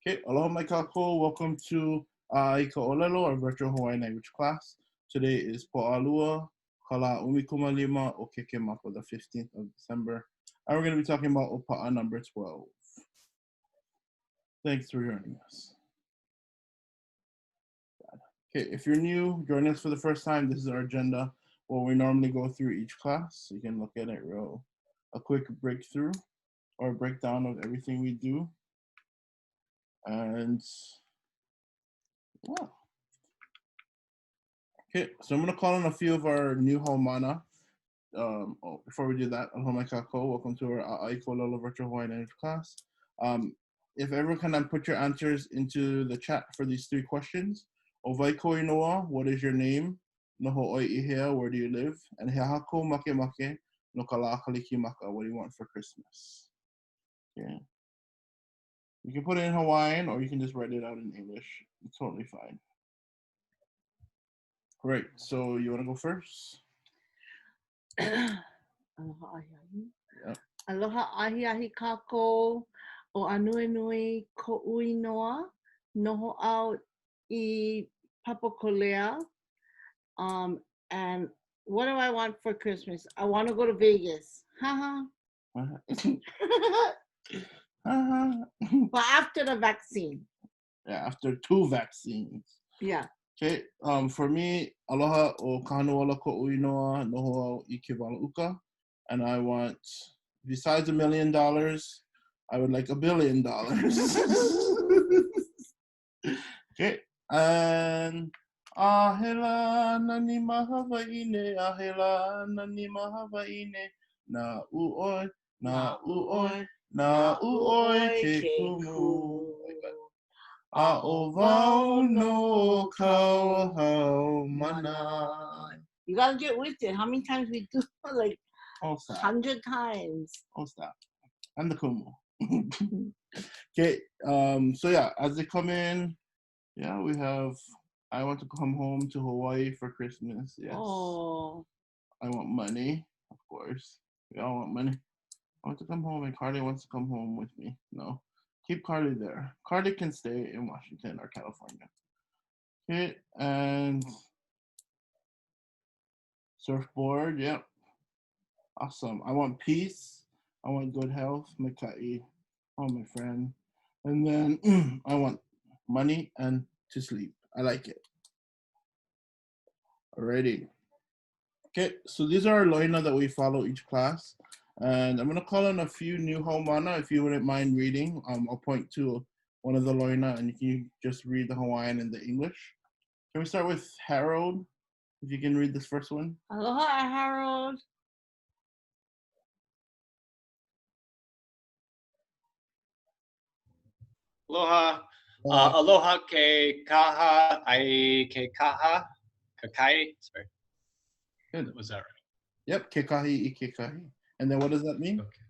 Okay, aloha mai kākou. Welcome to ʻAʻA ʻŌLELO, our virtual Hawaiian language class. Today is Po'alua, Kala Umikumālima o Kekemako, the 15th of December. And we're going to be talking about ʻŌPaʻa number 12. Thanks for joining us. Okay, if you're new, joining us for the first time, this is our agenda where we normally go through each class. So you can look at it a quick breakthrough or breakdown of everything we do. And yeah. Okay, so I'm gonna call on a few of our new haumana. Before we do that, aloha mai kākou. Welcome to our ʻAʻA ʻŌLELO virtual Hawaiian language class. If everyone can put your answers into the chat for these three questions. Owai noa, what is your name? No hoʻoi ihea, where do you live? And he hako make make, no ka Lā Kalikimaka, what do you want for Christmas? Okay. You can put it in Hawaiian or you can just write it out in English. It's totally fine. Great, so you want to go first? Aloha ahi. Yep. Aloha ahi ahi kākou o anui nui ko ui noa noho au I papakolea. And what do I want for Christmas? I want to go to Vegas. Haha. But after the vaccine. Yeah, after 2 vaccines. Yeah. Okay, for me, aloha o kahanuola ko ui noa noho au I ke walauka. And I want, besides $1 million, I would like $1 billion. Okay, and ahela nani mahawaine, ahela nani mahawaine, na uoi, na uoi, na uoi ke kumu. A'o wau no kau hau mana. You gotta get with it. How many times we do? Like 100 times. Oh, stop. And the kumu. Okay, so yeah, as they come in, yeah, we have, I want to come home to Hawaii for Christmas. Yes. Oh. I want money, of course. We all want money. I want to come home and Carly wants to come home with me. No. Keep Carly there. Carly can stay in Washington or California. Okay, and surfboard, yep. Awesome. I want peace. I want good health. Makai. Oh, my friend. And then I want money and to sleep. I like it. Alrighty. Okay, so these are our loina that we follow each class. And I'm going to call on a few new haumana, if you wouldn't mind reading. I'll point to one of the loina, and you can just read the Hawaiian and the English. Can we start with Harold? If you can read this first one. Aloha, Harold. Aloha. Aloha ke kaha, ai ke kaha, kakai. Sorry. Good. Was that right? Yep, kekahi I kekahi. And then what does that mean? Okay.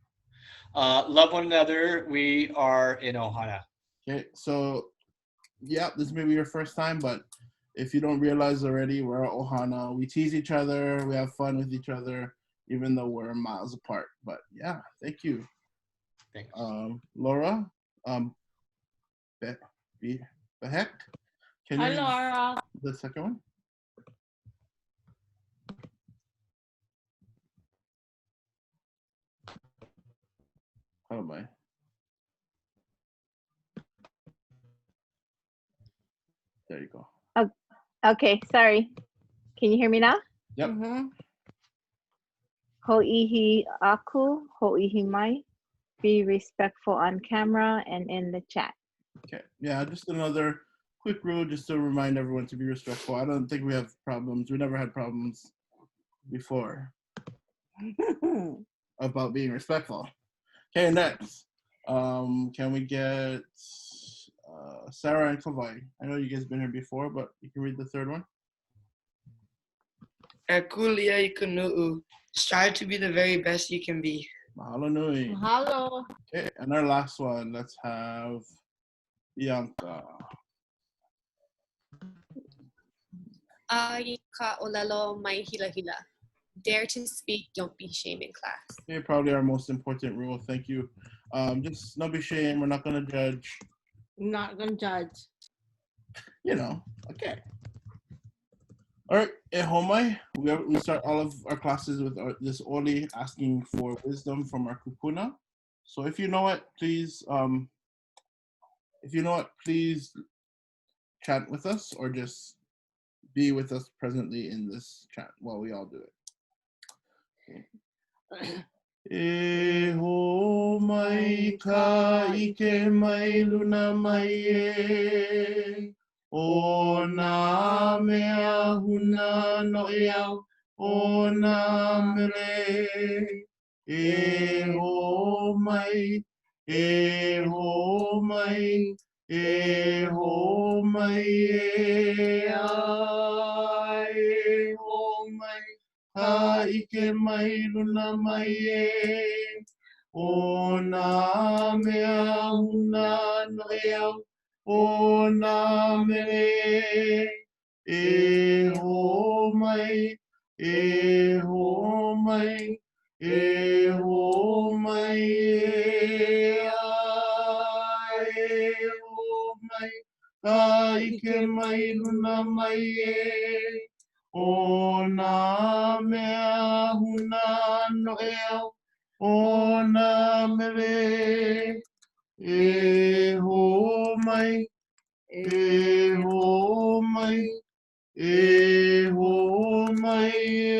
Love one another. We are in Ohana. Okay, so yeah, this may be your first time, but if you don't realize already, we're at Ohana. We tease each other. We have fun with each other, even though we're miles apart. But yeah, thank you. Thanks. Laura, the heck? Can Hi, you Laura. the second one? Oh my. There you go. Oh, okay, sorry. Can you hear me now? Yep. Mm-hmm. Ho'ihi aku, ho'ihi mai. Be respectful on camera and in the chat. Okay. Yeah, just another quick rule just to remind everyone to be respectful. I don't think we have problems. We never had problems before about being respectful. Okay, next. Can we get Sarah and Kawai? I know you guys been here before, but you can read the third one. Kulia ikunu'u. Strive to be the very best you can be. Mahalo nui. Mahalo. Okay, and our last one, let's have Bianca. Ai ka ʻŌLELO mai hila hila. Dare to speak, don't be shamed in class. Okay, probably our most important rule. Thank you. Just don't be ashamed. We're not going to judge. Not gonna judge. You know, okay. All right, Homai, we start all of our classes with this Oli asking for wisdom from our kupuna. So if you know it, please, chant with us or just be with us presently in this chat while we all do it. Okay. E ho mai ka ike mai luna mai e o nā mea huna noʻi au o nā mele e ho mai e ho mai e ho mai e a e ho mai ka ike mai luna mai e o nā mea huna noʻi au o nā mele e ho mai e ho mai e ho mai e a e ho mai ka ike mai luna mai e o nā mea huna noʻi au o nā mele e ho mai e ho mai e ho mai e.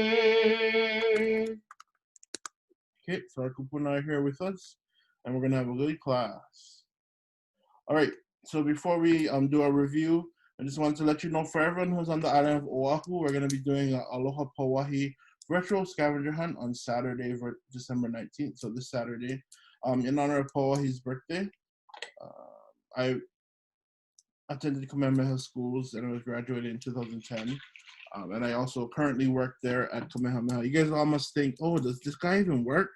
Okay, so our kupuna are here with us, and we're gonna have a good class. All right, so before we do our review, I just wanted to let you know for everyone who's on the island of Oahu, we're going to be doing an Aloha Pauahi retro scavenger hunt on Saturday, December 19th, so this Saturday, in honor of Pauahi's birthday. I attended Kamehameha schools and I was graduated in 2010. And I also currently work there at Kamehameha. You guys all must think, oh, does this guy even work?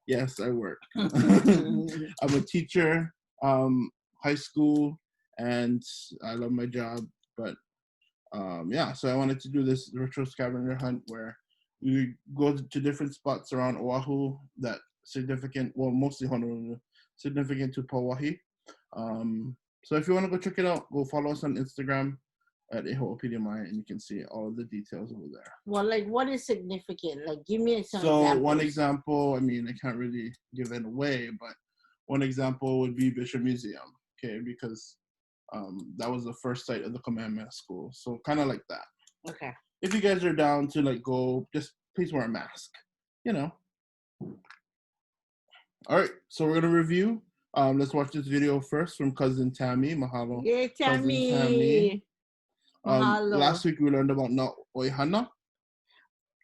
Yes, I work. I'm a teacher, high school, and I love my job. But yeah, so I wanted to do this retro scavenger hunt where we go to different spots around Oahu that significant, well, mostly Honolulu, significant to Pauahi. So if you want to go check it out, go follow us on Instagram at ʻEhoʻopiliamai, and you can see all of the details over there. Well, like, what is significant? Like, give me some So examples. one example, I mean, I can't really give it away, but one example would be Bishop Museum, okay, because that was the first site of the Kamehameha School. So kind of like that. Okay. If you guys are down to like go, just please wear a mask, you know. All right, so we're gonna review. Let's watch this video first from Cousin Tammy. Mahalo. Yeah, Tammy. Cousin Tammy. Mahalo. Last week we learned about na oihana.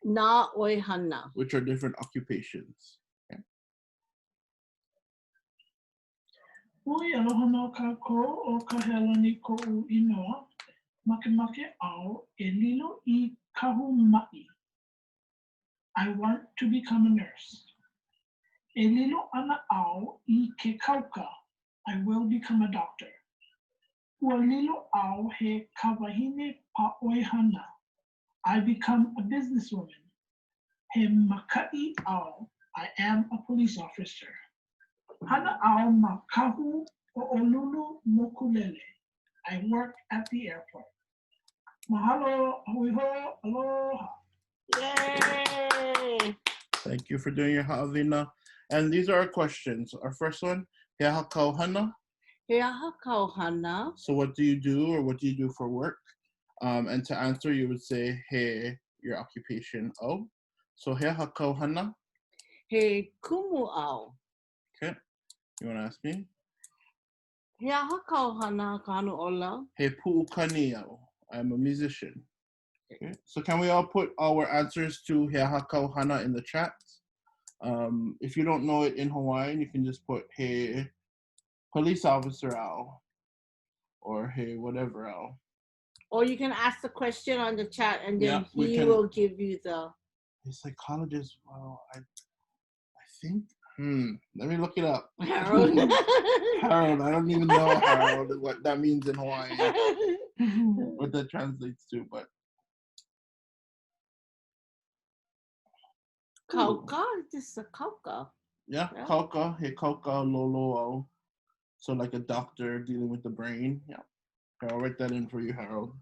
Na oihana. Which are different occupations. Okay. Ui aloha no kākou o ka helani ko'u inoa, makemake au e lilo I kahu ma'i. I want to become a nurse. E lilo ana au I ke kauka, I will become a doctor. Ua lilo au he kawahine pa'oihana, I become a businesswoman. He maka'i au, I am a police officer. Hana au ma kahu o olulu mokulele, I work at the airport. Mahalo, ahuiho, aloha. Yay! Thank you for doing your ha'awina. And these are our questions. Our first one, he aha kauhana. He aha kauhana. So what do you do or what do you do for work? And to answer, you would say, he, your occupation, o. So he aha kauhana. He kumu au. Okay. You want to ask me? He aha kauhana kanu ola. He pu'ukani au. I'm a musician. Okay. So can we all put our answers to he aha kauhana in the chat? If you don't know it in Hawaiian, you can just put hey police officer au or hey whatever au. Or you can ask the question on the chat and then he will give you the. A psychologist, well, I think, let me look it up. Harold. Harold, I don't even know Harold, what that means in Hawaiian, what that translates to, but. Kauka? This is a kauka. Yeah, kauka, he kauka lolo au. So like a doctor dealing with the brain. Yeah. Okay, I'll write that in for you, Harold.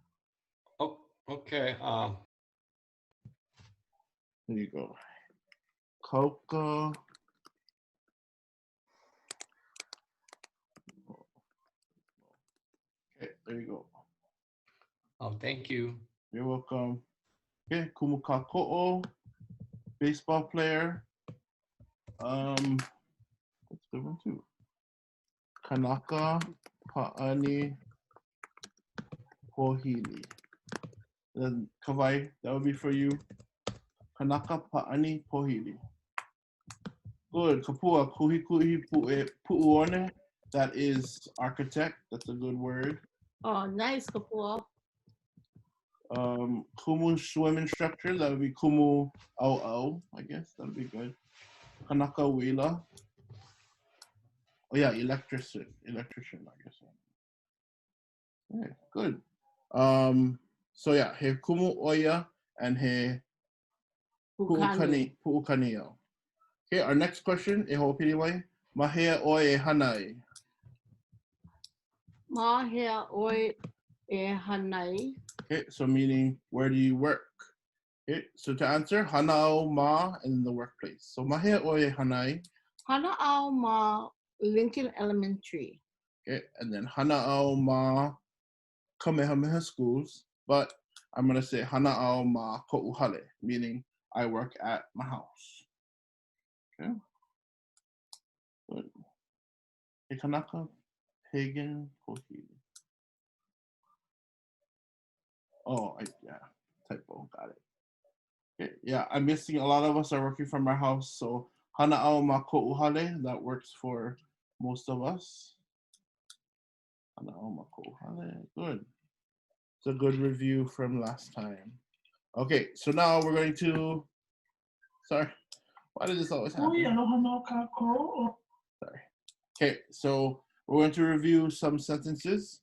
Oh, okay. There you go. Coca. Okay, there you go. Oh, thank you. You're welcome. Okay, kumu kākou, baseball player. That's a good one too. Kanaka pa'ani pohili. Then Kawai, that would be for you. Kanaka pa'ani pohili. Good. Kapua kuhi kuhi pu'uone. That is architect. That's a good word. Oh, nice, Kapua. Kumu swim instructor. That would be kumu ʻAʻA, I guess. That would be good. Kanaka wila. Oh yeah, electrician, I guess. Yeah, good. So yeah, he kumu oya and he pu'ukani'o. Okay, our next question, e ho'opiliwai, mahea oe hanai. Mahea oi e hanai. Okay, so meaning where do you work? Okay, so to answer, hanao ma and the workplace. So mahea oe hanai. Hana'au ma Lincoln Elementary. Okay, and then hana'au ma Kamehameha schools, but I'm gonna say hana'au ma ko'uhale, meaning I work at my house. Okay. Good. He kanaka pagan kohili. Oh, yeah, typo, got it. Okay, yeah, I'm missing a lot of us are working from our house, so hana'au ma ko'uhale, that works for most of us. Hana'au ma ko'uhale, good. It's a good review from last time. Okay, so now we're going to, sorry, why does this always happen? Aloha no kākou. Sorry. Okay, so we're going to review some sentences.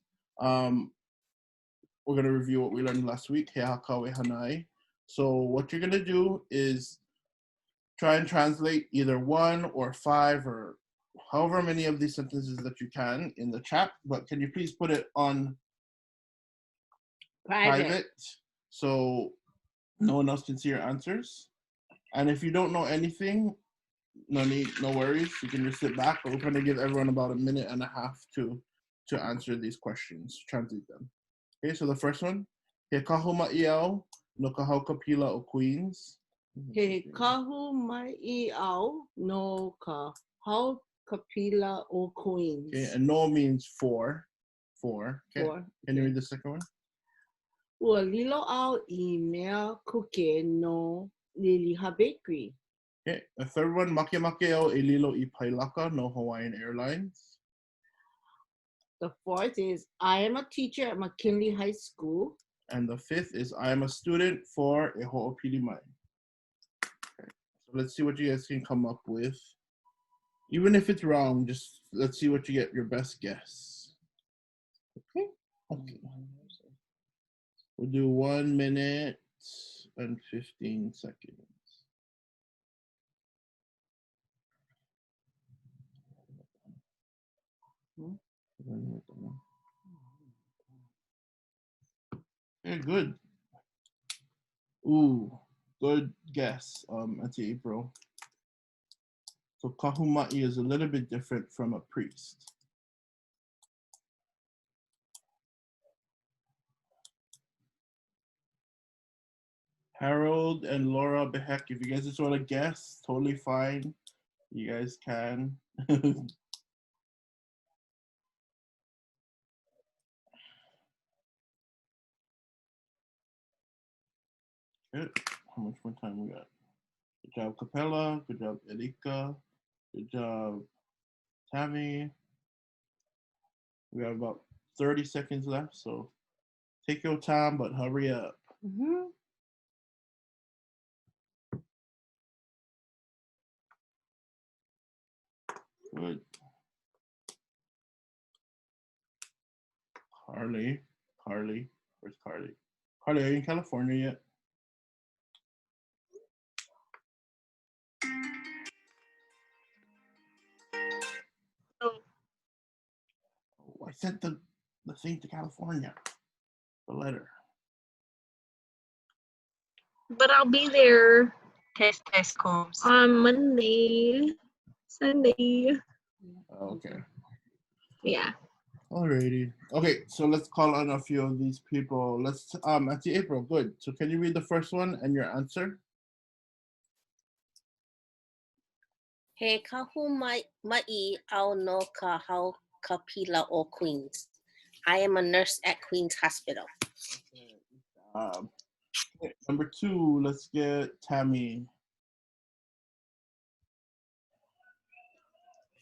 We're going to review what we learned last week, he hakawe hanai. So what you're going to do is try and translate either 1 or 5 or however many of these sentences that you can in the chat, but can you please put it on private so no one else can see your answers? And if you don't know anything, no worries. You can just sit back, but we're going to give everyone about 1.5 minutes to answer these questions, translate them. Okay, so the first one, he kahu ma'iau no ka haukapila o Queens. He kahu mai au no ka haukapila o Queens. Okay, and no means for. Okay. For. Can you read the second one? Ua lilo au I mea kuke no Liliha Bakery. Okay, the third one, makemake au e lilo I pailaka no Hawaiian Airlines. The fourth is I am a teacher at McKinley High School. And the fifth is I am a student for e ho'opili mai. Okay, so let's see what you guys can come up with. Even if it's wrong, just let's see what you get, your best guess. Okay. We'll do 1 minute and 15 seconds. Okay, good. Ooh, good guess, Auntie April. So kahumai is a little bit different from a priest. Harold and Laura Behek, if you guys just want to guess, totally fine. You guys can. Good. How much more time we got? Good job, Capella. Good job, Erika. Good job, Tammy. We have about 30 seconds left, so take your time, but hurry up. Good. Carly. Where's Carly? Carly, are you in California yet? I sent the thing to California. The letter. But I'll be there Test combs. on Monday, Sunday. Okay. Yeah. Alrighty. Okay, so let's call on a few of these people. Let's Auntie April, good. So can you read the first one and your answer? He kahu mai au no ka hau kapila o Queens. I am a nurse at Queens Hospital. Okay, number 2, let's get Tammy.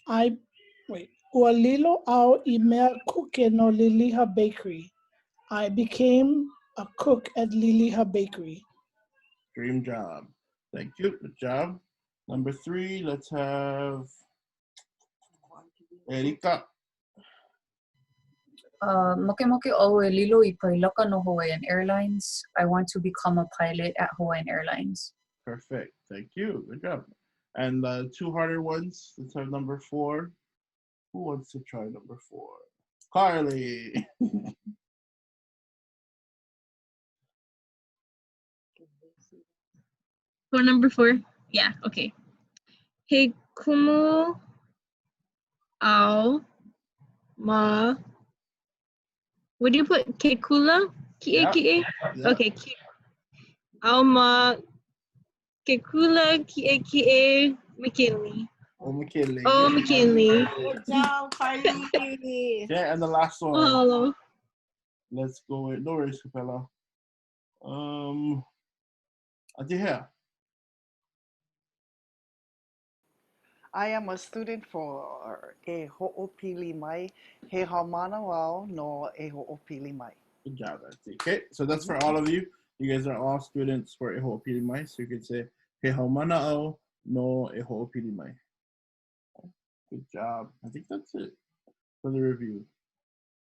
ʻŌLELO au I mea kuke no Liliha Bakery. I became a cook at Liliha Bakery. Dream job. Thank you. Good job. Number 3, let's have Erika. Moke moke o LELO I pailaka no Hawaiian Airlines. I want to become a pilot at Hawaiian Airlines. Perfect. Thank you. Good job. And 2 harder ones. Let's have number 4. Who wants to try number 4? Carly. For number 4? Yeah, okay. He kumu au ma. What do you put? Kekula? Kie Yeah. kie? Yeah. Okay. Au ma kekula kie kie McKinley. Oh, McKinley. Oh, McKinley. Good job, Carly. Okay, and the last one. Mahalo. Let's go with, no worries, Capella. Auntie here. I am a student for e ho'opili mai, he haumana wau no e ho'opili mai. Good job, Auntie. Okay, so that's for all of you. You guys are all students for e ho'opili mai, so you could say he haumana'o no e ho'opili mai. Good job. I think that's it for the review.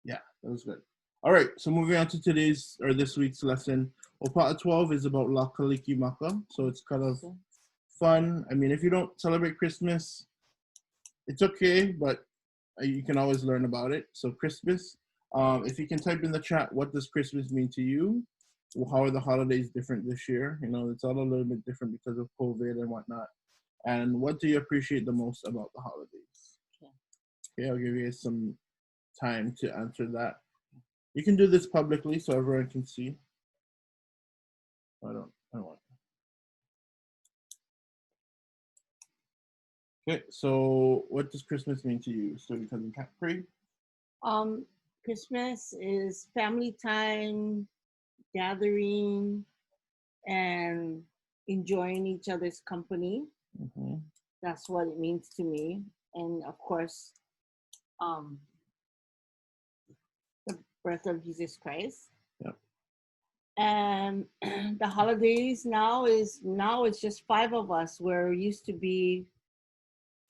Yeah, that was good. All right, so moving on to today's or this week's lesson. ʻŌPaʻa 12 is about Lā Kalikimaka, so it's kind of fun. I mean, if you don't celebrate Christmas, it's okay, but you can always learn about it. So Christmas, if you can type in the chat, what does Christmas mean to you? Well, how are the holidays different this year? You know, it's all a little bit different because of COVID and whatnot. And what do you appreciate the most about the holidays? Okay, I'll give you guys some time to answer that. You can do this publicly so everyone can see. I don't want. Okay, so what does Christmas mean to you, student cousin Capri? Christmas is family time, gathering, and enjoying each other's company. Mm-hmm. That's what it means to me. And of course, the birth of Jesus Christ. Yep. And the holidays now it's just 5 of us, where it used to be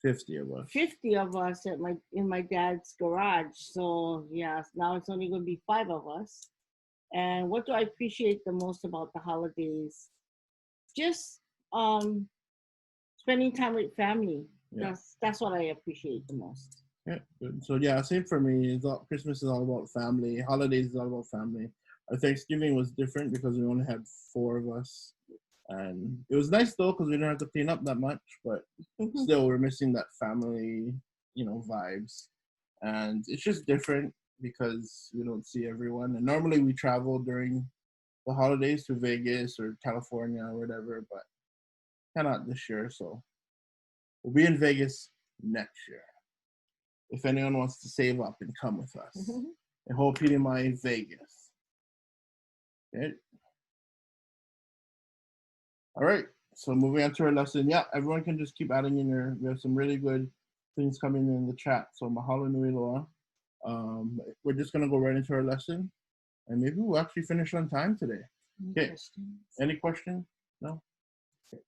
50 of us. 50 of us in my dad's garage. So yeah, now it's only going to be 5 of us. And what do I appreciate the most about the holidays? Just spending time with family. Yeah. That's what I appreciate the most. Yeah, good. So yeah, same for me. Christmas is all about family. Holidays is all about family. Our Thanksgiving was different because we only had 4 of us. And it was nice though because we didn't have to clean up that much, but still we're missing that family, vibes. And it's just different because we don't see everyone. And normally we travel during the holidays to Vegas or California or whatever, but cannot this year. So we'll be in Vegas next year. If anyone wants to save up and come with us. I hope you in Vegas. Okay. All right, so moving on to our lesson. Yeah, everyone can just keep adding in we have some really good things coming in the chat. So mahalo nui loa. We're just gonna go right into our lesson, and maybe we'll actually finish on time today. Okay. Any questions? No? Okay.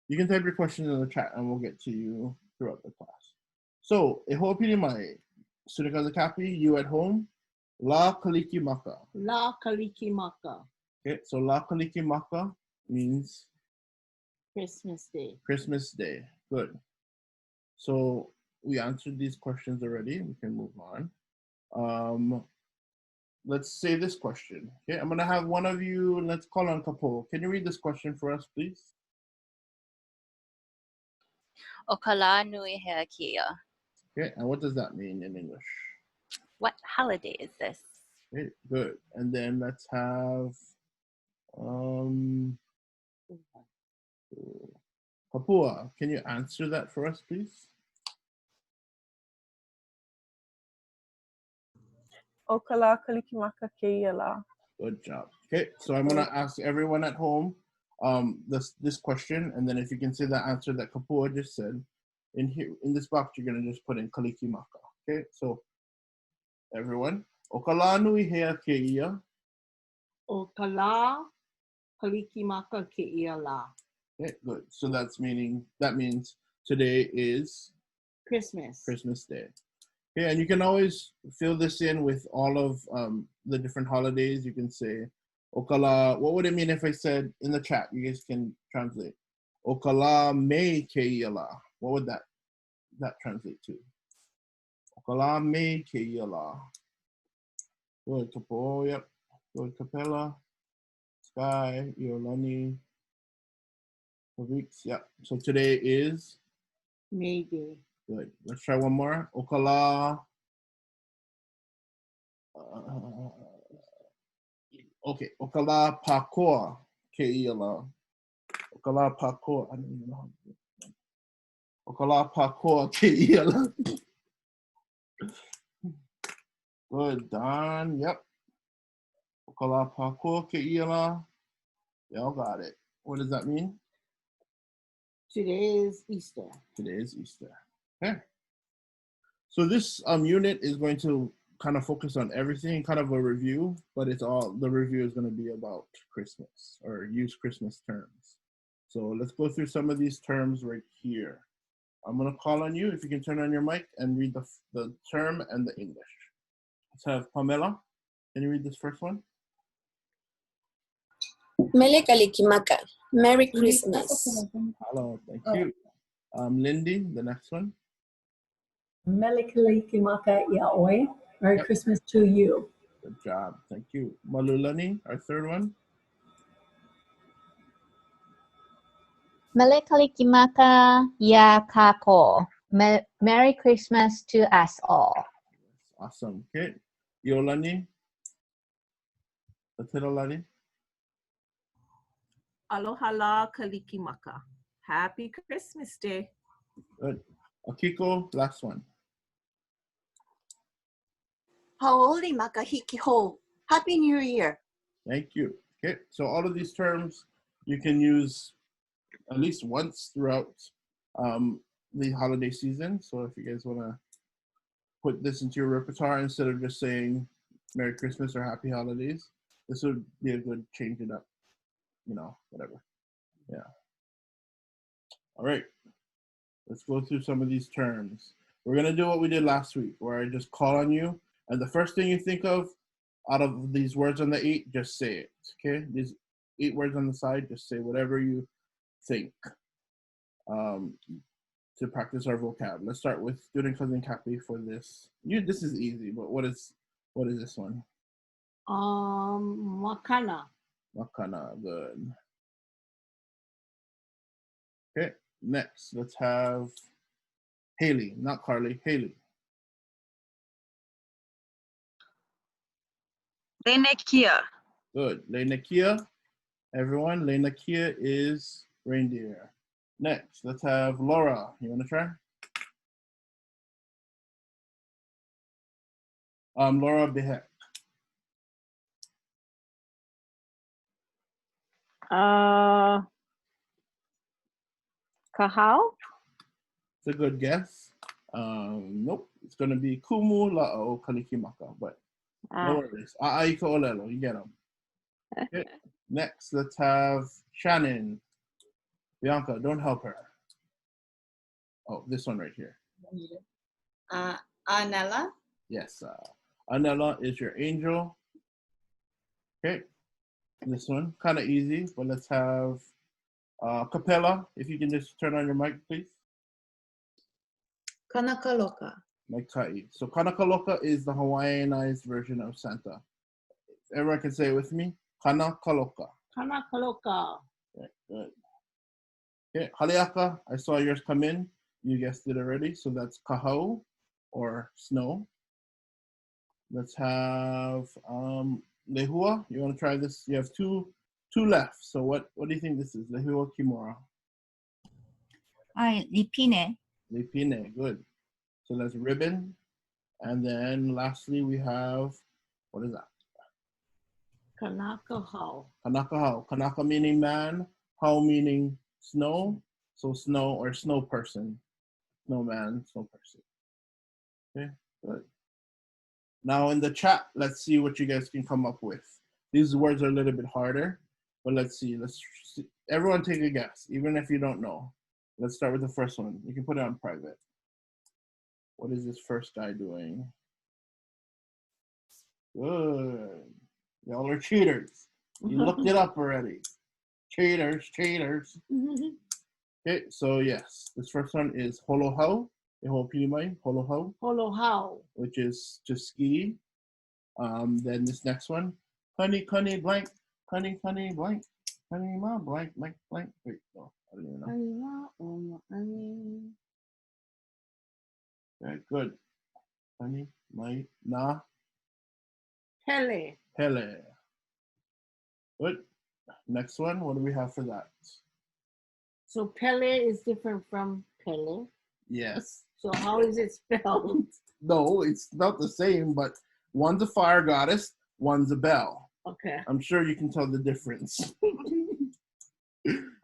You can type your questions in the chat and we'll get to you throughout the class. So, e ho'opili mai, student cousin Kapi, you at home, Lā Kalikimaka. Lā Kalikimaka. Okay, so Lā Kalikimaka means Christmas Day. Christmas Day. Good. So we answered these questions already. We can move on. Let's say this question. Okay, I'm gonna have one of you, let's call on Kapo. Can you read this question for us, please? O ka lā nui hea kia. Okay, and what does that mean in English? What holiday is this? Okay, good. And then let's have Papua. Can you answer that for us, please? O ka Lā Kalikimaka keia lā. Good job. Okay, so I'm gonna ask everyone at home this question, and then if you can say the answer that Kapua just said, in this box you're gonna just put in Kalikimaka. Okay, so everyone, o ka lā nui hea keia. O ka lā Kalikimaka keia lā. Okay, good. So that means today is Christmas. Christmas Day. Okay, and you can always fill this in with all of the different holidays. You can say, Okala, what would it mean if I said in the chat? You guys can translate. Okala me keia lā. What would that translate to? Okala me keia lā. Good, Kapo, yep. Good, Capella. Sky, Iolani. Weeks, yeah. So today is May Day. Good. Let's try one more. Okala. Okay. Okala pakoa keia lā. Okala pakoa. I don't even know how to do it. Okala pakoa keia lā. Good, Don. Yep. Okala pakoa keia lā. Y'all got it. What does that mean? Today is Easter. Today is Easter. Okay. So this unit is going to kind of focus on everything, kind of a review, but the review is going to be about Christmas or use Christmas terms. So let's go through some of these terms right here. I'm going to call on you if you can turn on your mic and read the term and the English. Let's have Pamela. Can you read this first one? Mele Kalikimaka. Merry Christmas. Hello, thank you. Lindy, the next one. Mele Kalikimaka iaʻoe. Merry Christmas to you. Good job, thank you. Malulani, our third one. Mele Kalikimaka ia kākou. Merry Christmas to us all. Awesome. Okay. Iolani. Lani. Aloha Lā Kalikimaka. Happy Christmas Day. Good. Akiko, last one. Hauoli makahiki ho. Happy New Year. Thank you. Okay. So all of these terms you can use at least once throughout the holiday season. So if you guys want to put this into your repertoire instead of just saying Merry Christmas or Happy Holidays, this would be a good change it up. You know, whatever. Yeah. All right. Let's go through some of these terms. We're going to do what we did last week, where I just call on you, and the first thing you think of out of these words on the 8, just say it, okay? These 8 words on the side, just say whatever you think to practice our vocab. Let's start with student cousin Cappy for this. This is easy, but what is this one? Makana. Makana, good. Okay, next, let's have Haley, not Carly, Haley. Lenekia. Good, Lenekia. Everyone, Lenekia is reindeer. Next, let's have Laura. You want to try? Laura Behek. Kahau? It's a good guess. Nope, it's going to be Kumu La'o Kalikimaka, but no worries. ʻAʻa ʻŌLELO, you get them. Okay. Next, let's have Shannon. Bianca, don't help her. Oh, this one right here. Anella. Yes, Anella is your angel. Okay, this one, kind of easy, but let's have Capella, if you can just turn on your mic, please. Kanakaloka. my ka'i. So kanakaloka is the Hawaiianized version of Santa. Everyone can say it with me. Kanakaloka. Kanakaloka. Okay, good. Okay, haleaka, I saw yours come in. You guessed it already. So that's kahau, or snow. Let's have lehua. You want to try this? You have two left. So what do you think this is? Lehua kimura. Lipine. Lipine, good. So that's ribbon. And then lastly we have, what is that? Kanakahau. Kanakahau. Kanaka meaning man, hau meaning snow. So snow or snow person. Snowman, snow person. Okay, good. Now in the chat, let's see what you guys can come up with. These words are a little bit harder, but let's see. Let's see. Everyone take a guess, even if you don't know. Let's start with the first one. You can put it on private. What is this first guy doing? Good. Y'all are cheaters. You looked it up already. Cheaters, cheaters. Okay, so yes, this first one is holohau. Holohau. Holohau. Which is to ski. Then this next one, honey blank, honey blank, honey ma blank. Wait, no, I don't even know. Okay, good. Honey, my na. Pele. Pele. Good. Next one, what do we have for that? So Pele is different from Pele. Yes. So how is it spelled? No, it's not the same, but one's a fire goddess, one's a bell. Okay. I'm sure you can tell the difference.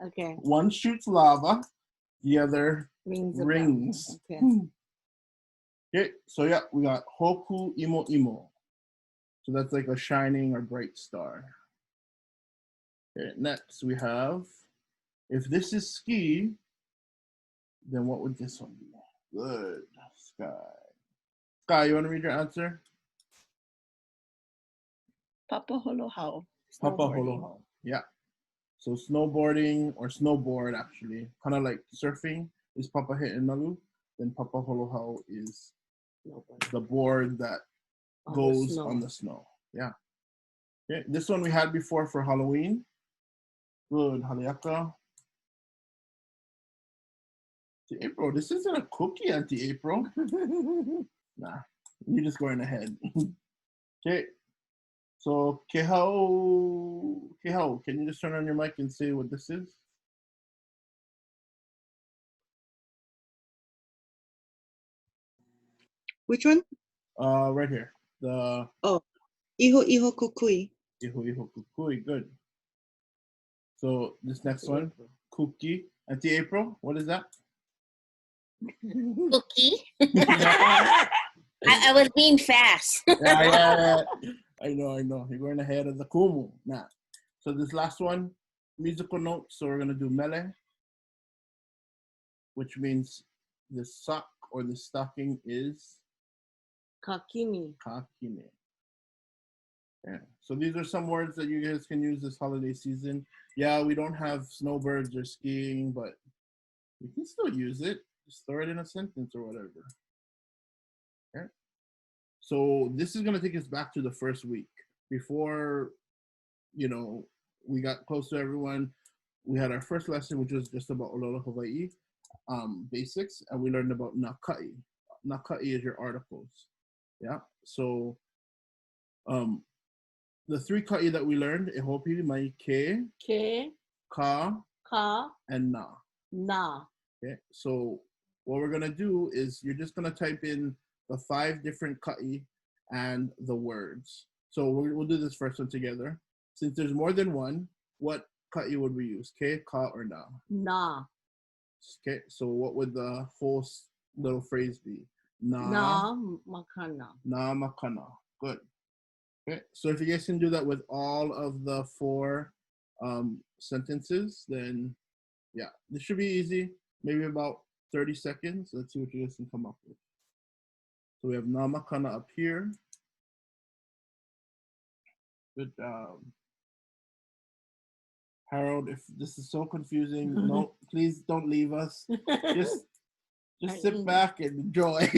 Okay. One shoots lava, the other rings. Okay. Okay, so yeah, we got hoku imo imo. So that's like a shining or bright star. Okay, next we have, if this is ski, then what would this one be? Good, sky. Sky, you want to read your answer? Papaholohau. Papaholohau. Yeah. So snowboarding or snowboard actually, kind of like surfing is papahi'inalu. Then papaholohau is the board that goes on the snow. Yeah. Okay. This one we had before for Halloween. Good, haleaka. Auntie April, this isn't a cookie, Auntie April. Nah, you're just going ahead. Okay. So Kehau, can you just turn on your mic and say what this is? Which one? Right here. The Iho kukui. Iho kukui, good. So this next one, cookie. Auntie April, what is that? Cookie. I was being fast. Yeah. I know. You're going ahead of the kumu. Nah. So this last one, musical notes. So we're gonna do mele, which means the sock or the stocking is kakini. Yeah. So these are some words that you guys can use this holiday season. Yeah, we don't have snowbirds or skiing, but you can still use it. Just throw it in a sentence or whatever. Okay. So this is gonna take us back to the first week. Before, we got close to everyone. We had our first lesson, which was just about ʻŌLELO Hawaiʻi basics, and we learned about naka'i. Naka'i is your articles. Yeah. So the three ka'i that we learned, e ho'opili mai ke, ka, and na. Okay. So what we're gonna do is you're just gonna type in the 5 different ka'i and the words. So we'll do this first one together. Since there's more than one, what ka'i would we use? Ke, ka, or na? Na. Okay, so what would the whole little phrase be? Na makana. Na makana. Good. Okay, so if you guys can do that with all of the 4 sentences, then yeah, this should be easy. Maybe about 30 seconds. Let's see what you guys can come up with. So we have na makana up here. Good job. Harold, if this is so confusing, no, please don't leave us. Just sit back and enjoy.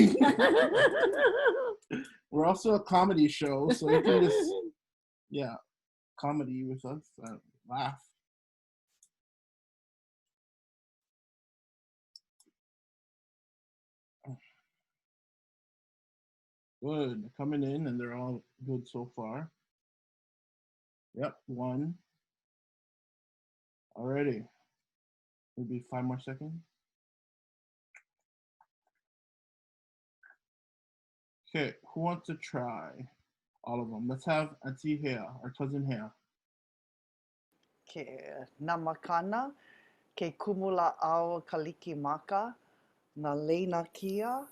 We're also a comedy show, so you can just, yeah, comedy with us and laugh. Good. Coming in, and they're all good so far. Yep, one. Already. Maybe 5 more seconds. Okay, who wants to try all of them? Let's have Auntie here, our cousin here. Ke namakana, ke kumula ʻAʻa Kalikimaka, na leina kia,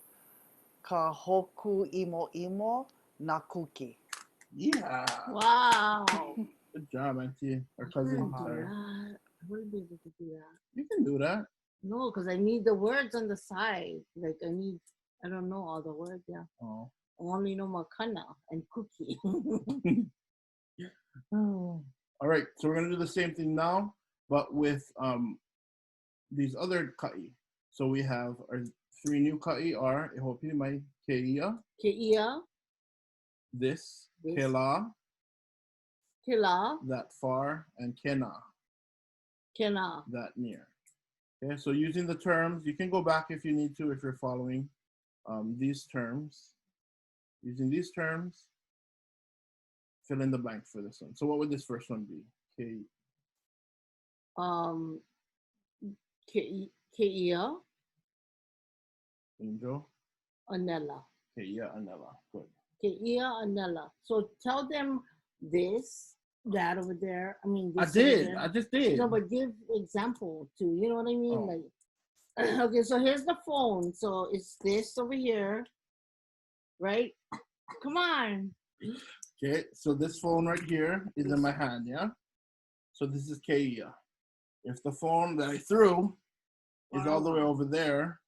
ka hoku imo imo, na kuki. Yeah. Wow. Good job, Auntie. Our cousin. Sorry. I wouldn't be able to do that. You can do that. No, because I need the words on the side. Like I don't know all the words. Yeah. Oh. I only know makana and cookie. All right, so we're gonna do the same thing now, but with these other ka'i. So we have our 3 new ka'i are e hoʻopili mai keia, Keia, this, kela, kila, that far, and kena, kena. that near. Okay, so using the terms, you can go back if you need to, if you're following these terms. Using these terms, fill in the blank for this one. So what would this first one be? Keia, Angel. Anela. Keia, Anela. Good. Keia, Anela. So tell them this, that over there. I mean, this I just did. No, but give example too. You know what I mean? Oh. Like, okay, so here's the phone. So it's this over here, right? Come on. Okay, so this phone right here is in my hand, yeah? So this is keia. If the phone that I threw is all the way over there,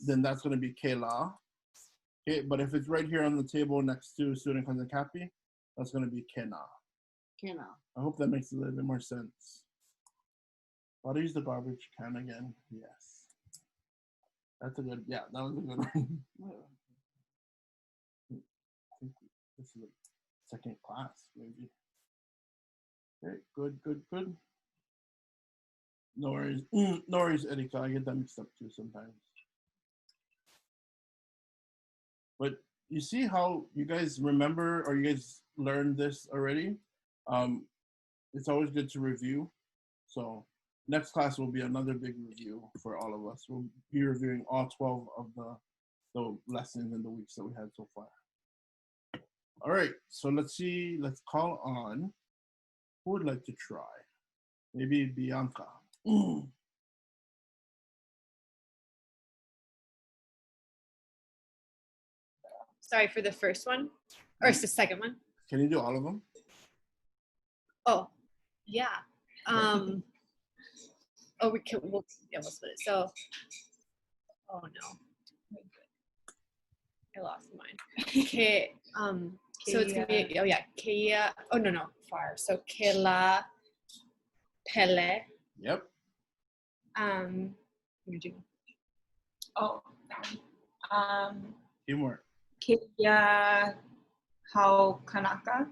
then that's going to be kela. Okay, but if it's right here on the table next to student cousin Cappy, that's going to be kena. Kena. I hope that makes a little bit more sense. I'll use the garbage can again. Yes. That's a good, yeah, that was a good one. I think this is a second class, maybe. Okay, good, good, good. No worries, no worries, Erika. I get that mixed up too sometimes. But you see how you guys remember or you guys learned this already? It's always good to review. So next class will be another big review for all of us. We'll be reviewing all 12 of the lessons in the weeks that we had so far. All right, so let's see, let's call on, who would like to try? Maybe Bianca. Sorry, for the first one? Or it's the second one? Can you do all of them? Oh, yeah. Oh, we can, we'll split it. So, oh no. I lost mine. Okay, so it's gonna be, oh yeah, keia, oh no, far. So kela, pele. Yep. Teamwork. Keia hau kanaka.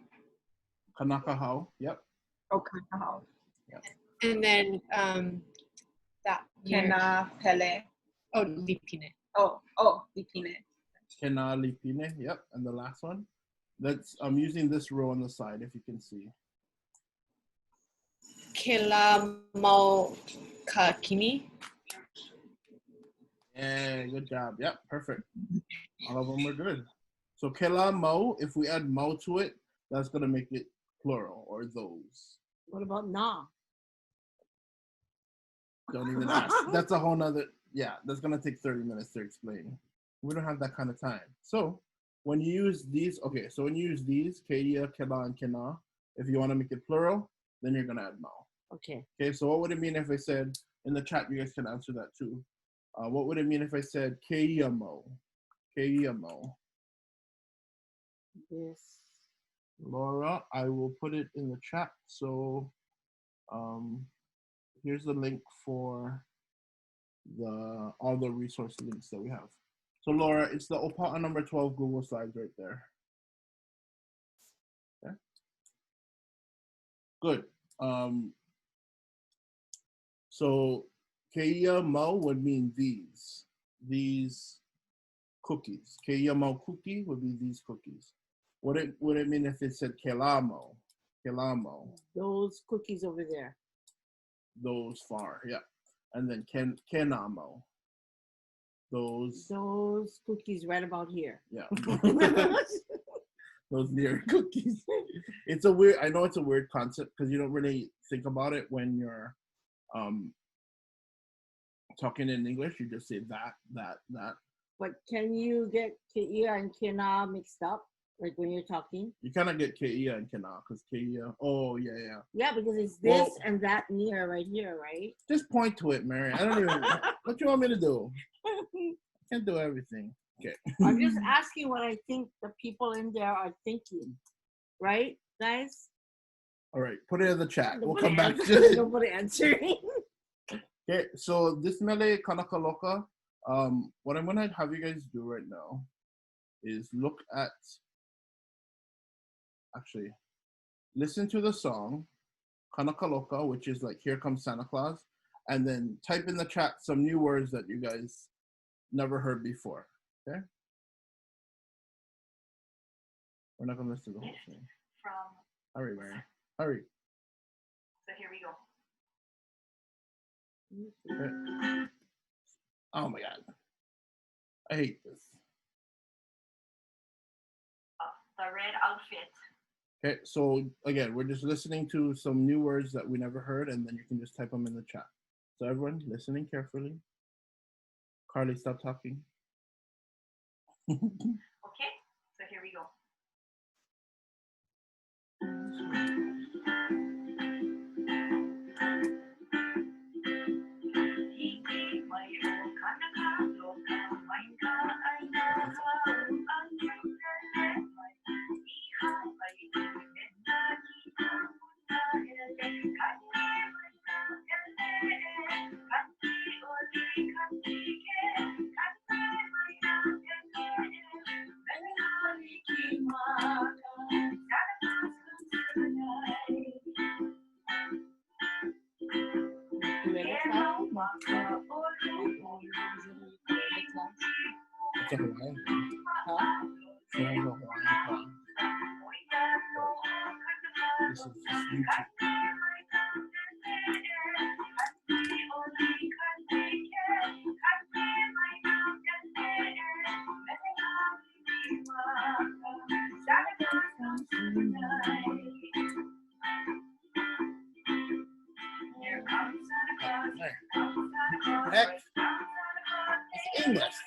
Kanaka hau, yep. Oh, kanaka hau. Yep. And then that Kena pele. Oh, lipine. Oh, lipine. Kena lipine, yep. And the last one. I'm using this row on the side if you can see. Kela mau kakini. Yeah, good job. Yep, perfect. All of them are good. So kela mau, if we add mau to it, that's gonna make it plural or those. What about na? Don't even ask. That's a whole nother, yeah, that's gonna take 30 minutes to explain. We don't have that kind of time. So when you use these, okay, so when you use these, keia, kela, and kena, if you wanna make it plural, then you're gonna add mau. Okay. Okay, so what would it mean if I said, in the chat, you guys can answer that too. What would it mean if I said keia mau? Keia mau. Yes. Laura, I will put it in the chat. So here's the link for all the resource links that we have. So Laura, it's the ʻŌPaʻa number 12 Google Slides right there. Okay. Good. So keia mau would mean these cookies. Keia mau cookie would be these cookies. What would it mean if it said kelamo? Kelamo. Those cookies over there. Those far, yeah. And then kenamo. Those cookies right about here. Yeah. Those near cookies. It's a weird, I know it's a weird concept because you don't really think about it when you're talking in English. You just say that. But can you get keia and kena mixed up? Like when you're talking? You kind of get keia and kena because keia, oh yeah. Yeah, because it's this and that near right here, right? Just point to it, Mary. I don't even, what you want me to do? I can't do everything. Okay. I'm just asking what I think the people in there are thinking. Right, guys? All right, put it in the chat. We'll come back to it. Nobody answering. Okay, so this mele kanakaloka, what I'm gonna have you guys do right now is look at, actually, listen to the song, Kanakaloka, which is like Here Comes Santa Claus, and then type in the chat some new words that you guys never heard before, okay? We're not gonna listen to the whole thing. Hurry, Mary, hurry. So here we go. Okay. Oh my God, I hate this. The red outfit. Okay, so again, we're just listening to some new words that we never heard, and then you can just type them in the chat. So everyone, listening carefully. Carly, stop talking. Okay, so here we go. It's a Hawaiian. Huh? It's a Hawaiian song. This is just YouTube. Next, it's English.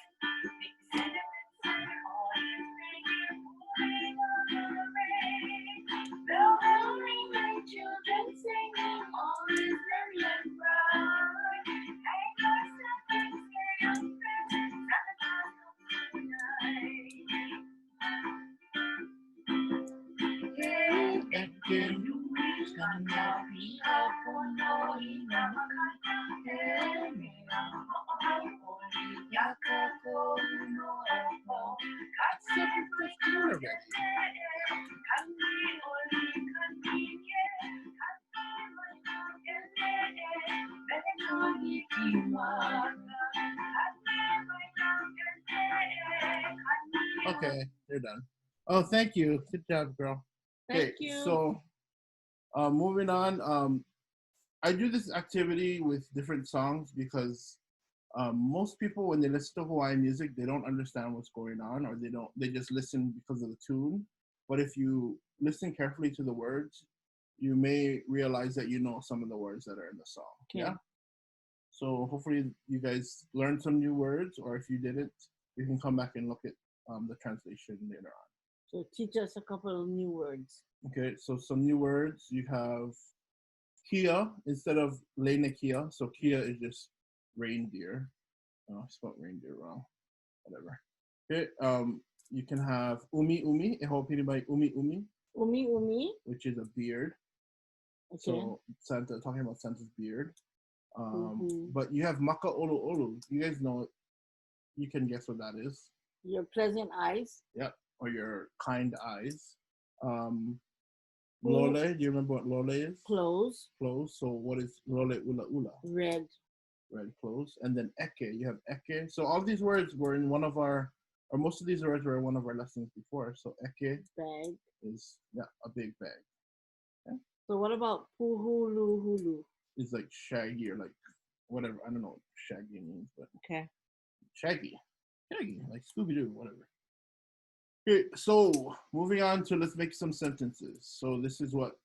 Okay, you're done. Oh, thank you. Good job, girl. Thank you. So, moving on. I do this activity with different songs because most people, when they listen to Hawaiian music, they don't understand what's going on, or they just listen because of the tune. But if you listen carefully to the words, you may realize that you know some of the words that are in the song. Okay. Yeah. So hopefully you guys learned some new words, or if you didn't, you can come back and look at the translation later on. So teach us a couple of new words. Okay, so some new words. You have kia instead of leina kia. So kia is just reindeer. Oh, I spelled reindeer wrong. Whatever. Okay, you can have umi umi. E ho'opili mai umi umi. Umi umi. Which is a beard. Okay. So Santa, talking about Santa's beard. But you have maka olu olu. You guys know, you can guess what that is. Your pleasant eyes. Yep, or your kind eyes. Lole, do you remember what lole is? Clothes. Clothes. So what is lole ula ula? Red. Red clothes. And then eke, you have eke. So all these words were in one of our, or most of these words were in one of our lessons before. So eke bag is a big bag. Okay. So what about puhulu hulu? It's like shaggy or like whatever. I don't know what shaggy means, but okay. Shaggy, like Scooby-Doo, whatever. Okay, so moving on to let's make some sentences. So this is what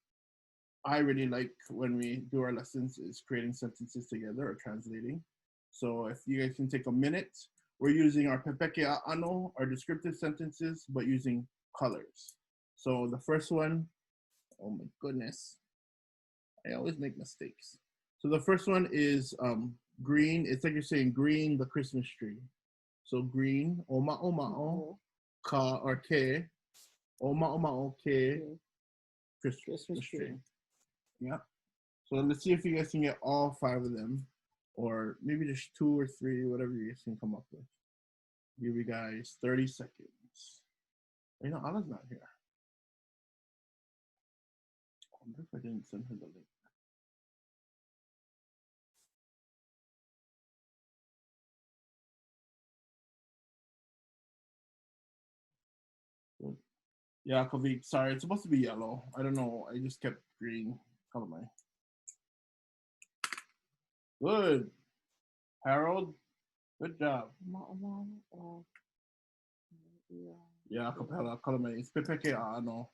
I really like when we do our lessons, is creating sentences together or translating. So if you guys can take a minute, we're using our pepeke a'ano, our descriptive sentences, but using colors. So the first one, oh my goodness, I always make mistakes. So the first one is green. It's like you're saying green, the Christmas tree. So green, oma oma o, ka or ke, oma oma o ke, Christmas tree. Yeah. So let's see if you guys can get all 5 of them, or maybe just 2 or 3, whatever you guys can come up with. Give you guys 30 seconds. You know, Ala's not here. I wonder if I didn't send her the link. Yeah, Kavik, sorry, it's supposed to be yellow. I don't know. I just kept green. Color my. Good. Harold, good job. Yeah, acapella, color my. It's pepeke a'ano.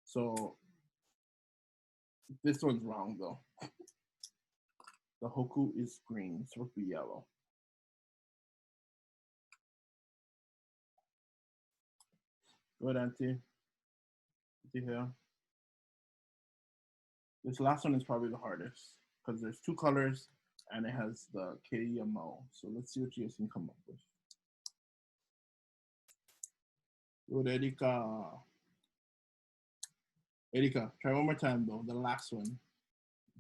So this one's wrong though. The hoku is green. It's supposed to be yellow. Good, Auntie. Good to hear. This last one is probably the hardest because there's 2 colors and it has the keiyamo. So let's see what you guys can come up with. Good, Erika. Erika, try one more time though. The last one.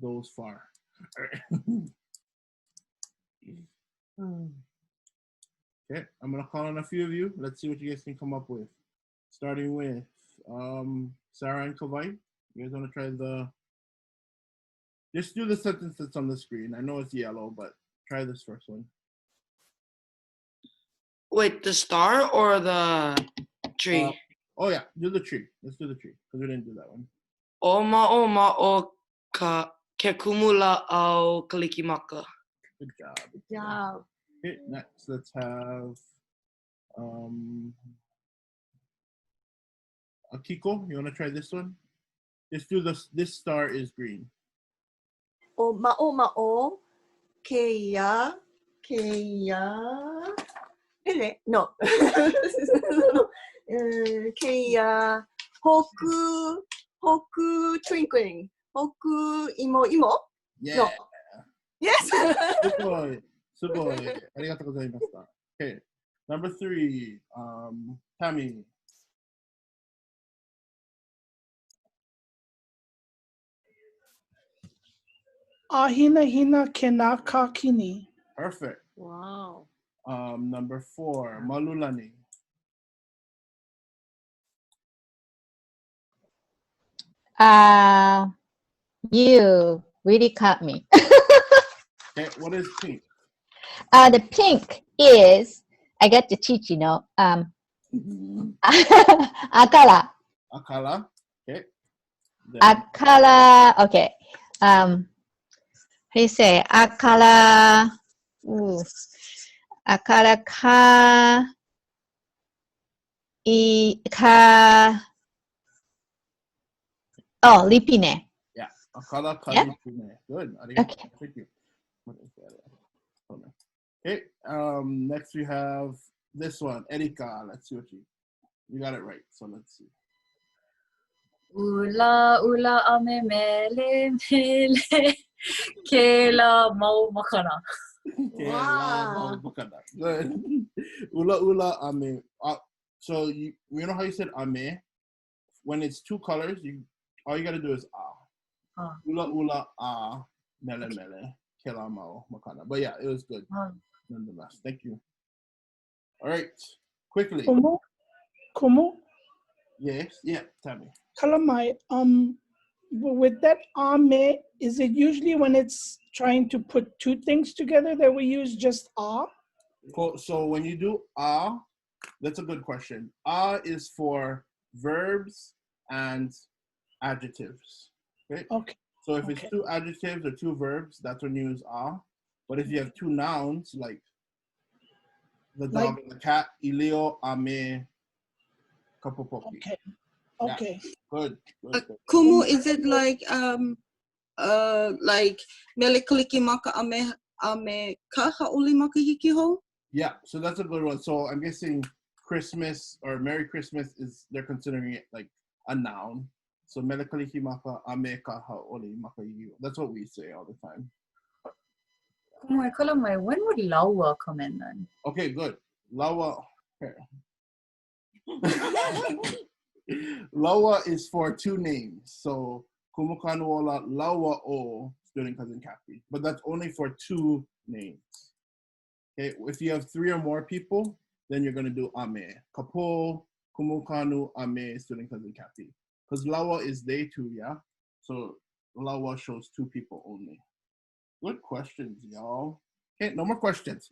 Those far. Okay, I'm gonna call on a few of you. Let's see what you guys can come up with. Starting with Sarah and Kawai. You guys wanna try the, just do the sentence that's on the screen. I know it's yellow, but try this first one. Wait, the star or the tree? Oh yeah, do the tree. Let's do the tree, because we didn't do that one. Oma o ke kumula au kalikimaka. Good job. Good job. Okay, next let's have Akiko, you wanna try this one? Just do this star is green. O ma'o keia ele no keia hoku twinkling hoku imo Yeah. no yes Sugoi. Arigatou gozaimashita. Okay. Number 3, Tammy. Ahina hina kena kakini. Perfect. Wow. Number 4, Malulani. You really caught me. Okay, what is pink? The pink is, I get to teach, you know, akala. Akala. Okay. Then, Akala, okay. How do you say? Akala, akala lipine. yeah. Akala Yeah. kalipine. Good. Arigato. Okay. Thank you. What is that? Okay. Next we have this one, Erika. Let's see what you got it right. So let's see. Ula ula ame mele mele ke la mau makana. Wow. Good. Ula ula ame. So you know how you said ame? When it's 2 colors, all you gotta do is ah. Ula ula ah mele mele Kelamao Makana. But yeah, it was good Wow. nonetheless. Thank you. All right, quickly. Kumu, Yes, yeah, tell me. Kalamai, with that ame, is it usually when it's trying to put two things together that we use just a? Cool. So when you do ʻA, that's a good question. ʻA is for verbs and adjectives. Okay. Okay. So if it's two adjectives or two verbs, that's when you use ʻA. But if you have two nouns, like the dog and the cat, ʻIlio, ame, kapopoki. Okay. Yeah. Okay. Good. Kumu, is it like Mele Kalikimaka ame ka haʻuli makahiki ho? Yeah, so that's a good one. So I'm guessing Christmas or Merry Christmas is, they're considering it like a noun. So Mele Kalikimaka ame ka haʻuli makahiki. That's what we say all the time. When would Laua come in then? Okay, good. Laua. Here. Laua is for two names. So Kumukanuola Laua o student cousin Kathy. But that's only for two names. Okay, if you have three or more people, then you're gonna do ame. Kapo, Kumukanu, ame, student cousin Kathy. Because Laua is they two, yeah? So Laua shows two people only. Good questions, y'all. Okay, no more questions.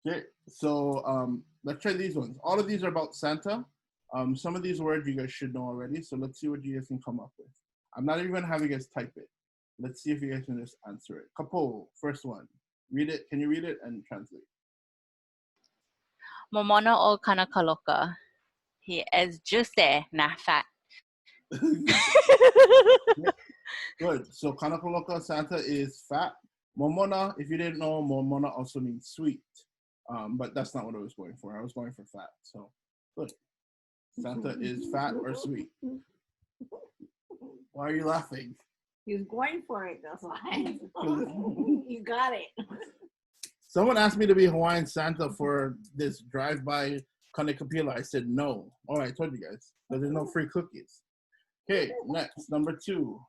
Okay, so let's try these ones. All of these are about Santa. Some of these words you guys should know already, so let's see what you guys can come up with. I'm not even gonna have you guys type it. Let's see if you guys can just answer it. Kapo, first one. Read it. Can you read it and translate? Momona o Kanakaloka. He is juicy, not fat. Good. So Kanakaloka, Santa is fat. Momona, if you didn't know, Momona also means sweet. But that's not what I was going for. I was going for fat. So good. Santa is fat or sweet. Why are you laughing? He's going for it, that's why. You got it. Someone asked me to be Hawaiian Santa for this drive-by Kanekapila. I said no. Oh, I told you guys. But there's no free cookies. Okay, next, number 2.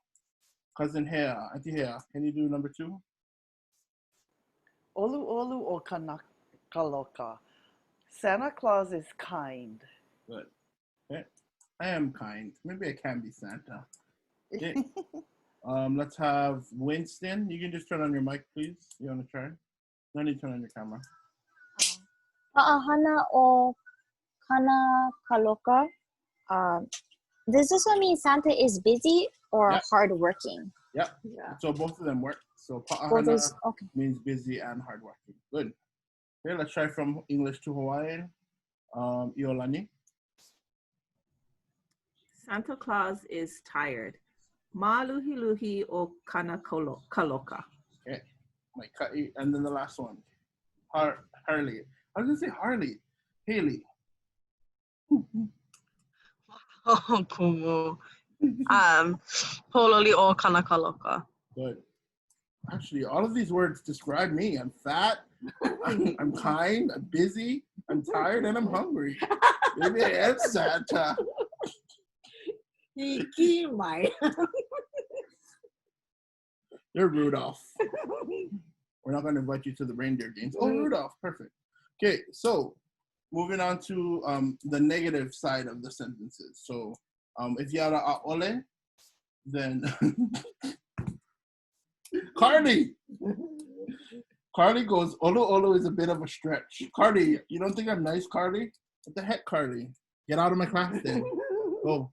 Cousin Hea, Auntie Hea, can you do number 2? Olu olu o Kanakaloka. Santa Claus is kind. Good. Okay. I am kind. Maybe I can be Santa. Okay. Let's have Winston. You can just turn on your mic, please. You want to try? No need to turn on your camera. Paʻahana o Kanakaloka. Does this one mean Santa is busy or hardworking? Yep. So both of them work. So Both paʻahana is, okay. means busy and hardworking. Good. Okay, let's try from English to Hawaiian. Iolani. Santa Claus is tired. Maluhiluhi o Kanakaloka. Okay. And then the last one. Harley. I was going to say Harley. Haley. Oh, kumu. Pololi o Kanakaloka. Good. Actually, all of these words describe me. I'm fat, I'm kind, I'm busy, I'm tired, and I'm hungry. Maybe I am Santa. You're Rudolph. We're not going to invite you to the reindeer games. Oh, Rudolph. Perfect. Okay, so moving on to the negative side of the sentences. So if you have a ʻAʻole, then Carly goes, olu olu is a bit of a stretch. Carly, you don't think I'm nice, Carly? What the heck, Carly? Get out of my class then. Go.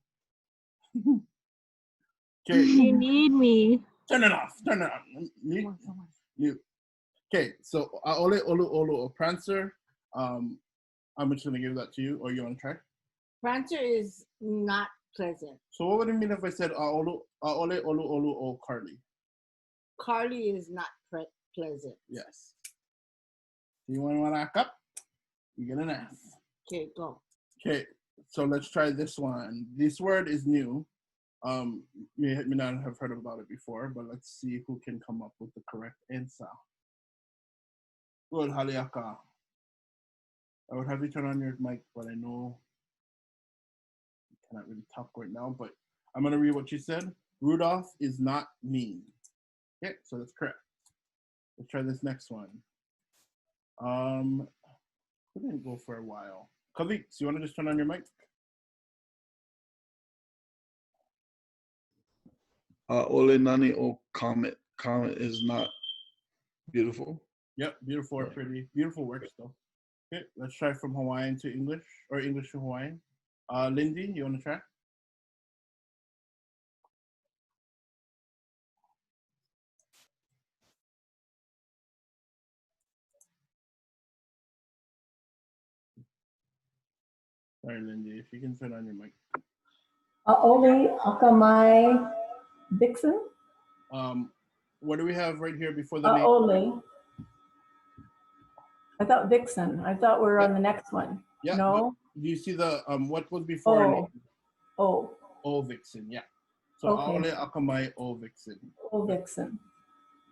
Okay. You need me. Turn it off. Turn it off. Mute. Okay, so ʻAʻole, olu olu, or Prancer. I'm just gonna give that to you, or you want to try? Prancer is not pleasant. So what would it mean if I said ʻAʻole, olu olu, or Carly? Carly is not pleasant. Yes. You want to rack up? You get an F. Okay, go. Okay, so let's try this one. This word is new. You may not have heard about it before, but let's see who can come up with the correct answer. Good, Haliaka. I would have you turn on your mic, but I know you cannot really talk right now, but I'm going to read what you said. Rudolph is not mean. Okay, so that's correct. Let's try this next one. We didn't go for a while. Kavik, you want to just turn on your mic? Ole nani o comet. Comet is not beautiful. Yep, beautiful or pretty. Beautiful works though. Okay, let's try from Hawaiian to English, or English to Hawaiian. Lindy, you want to try? Sorry, Lindy, if you can turn on your mic. ʻAʻole akamai Dixon? What do we have right here before the name? ʻAʻole. I thought Vixen. I thought we were on the next one. Yeah. No? Do you see the, what was before? Oh. Oh. O Vixen, yeah. So Okay. ʻAʻole akamai O Vixen. O Vixen.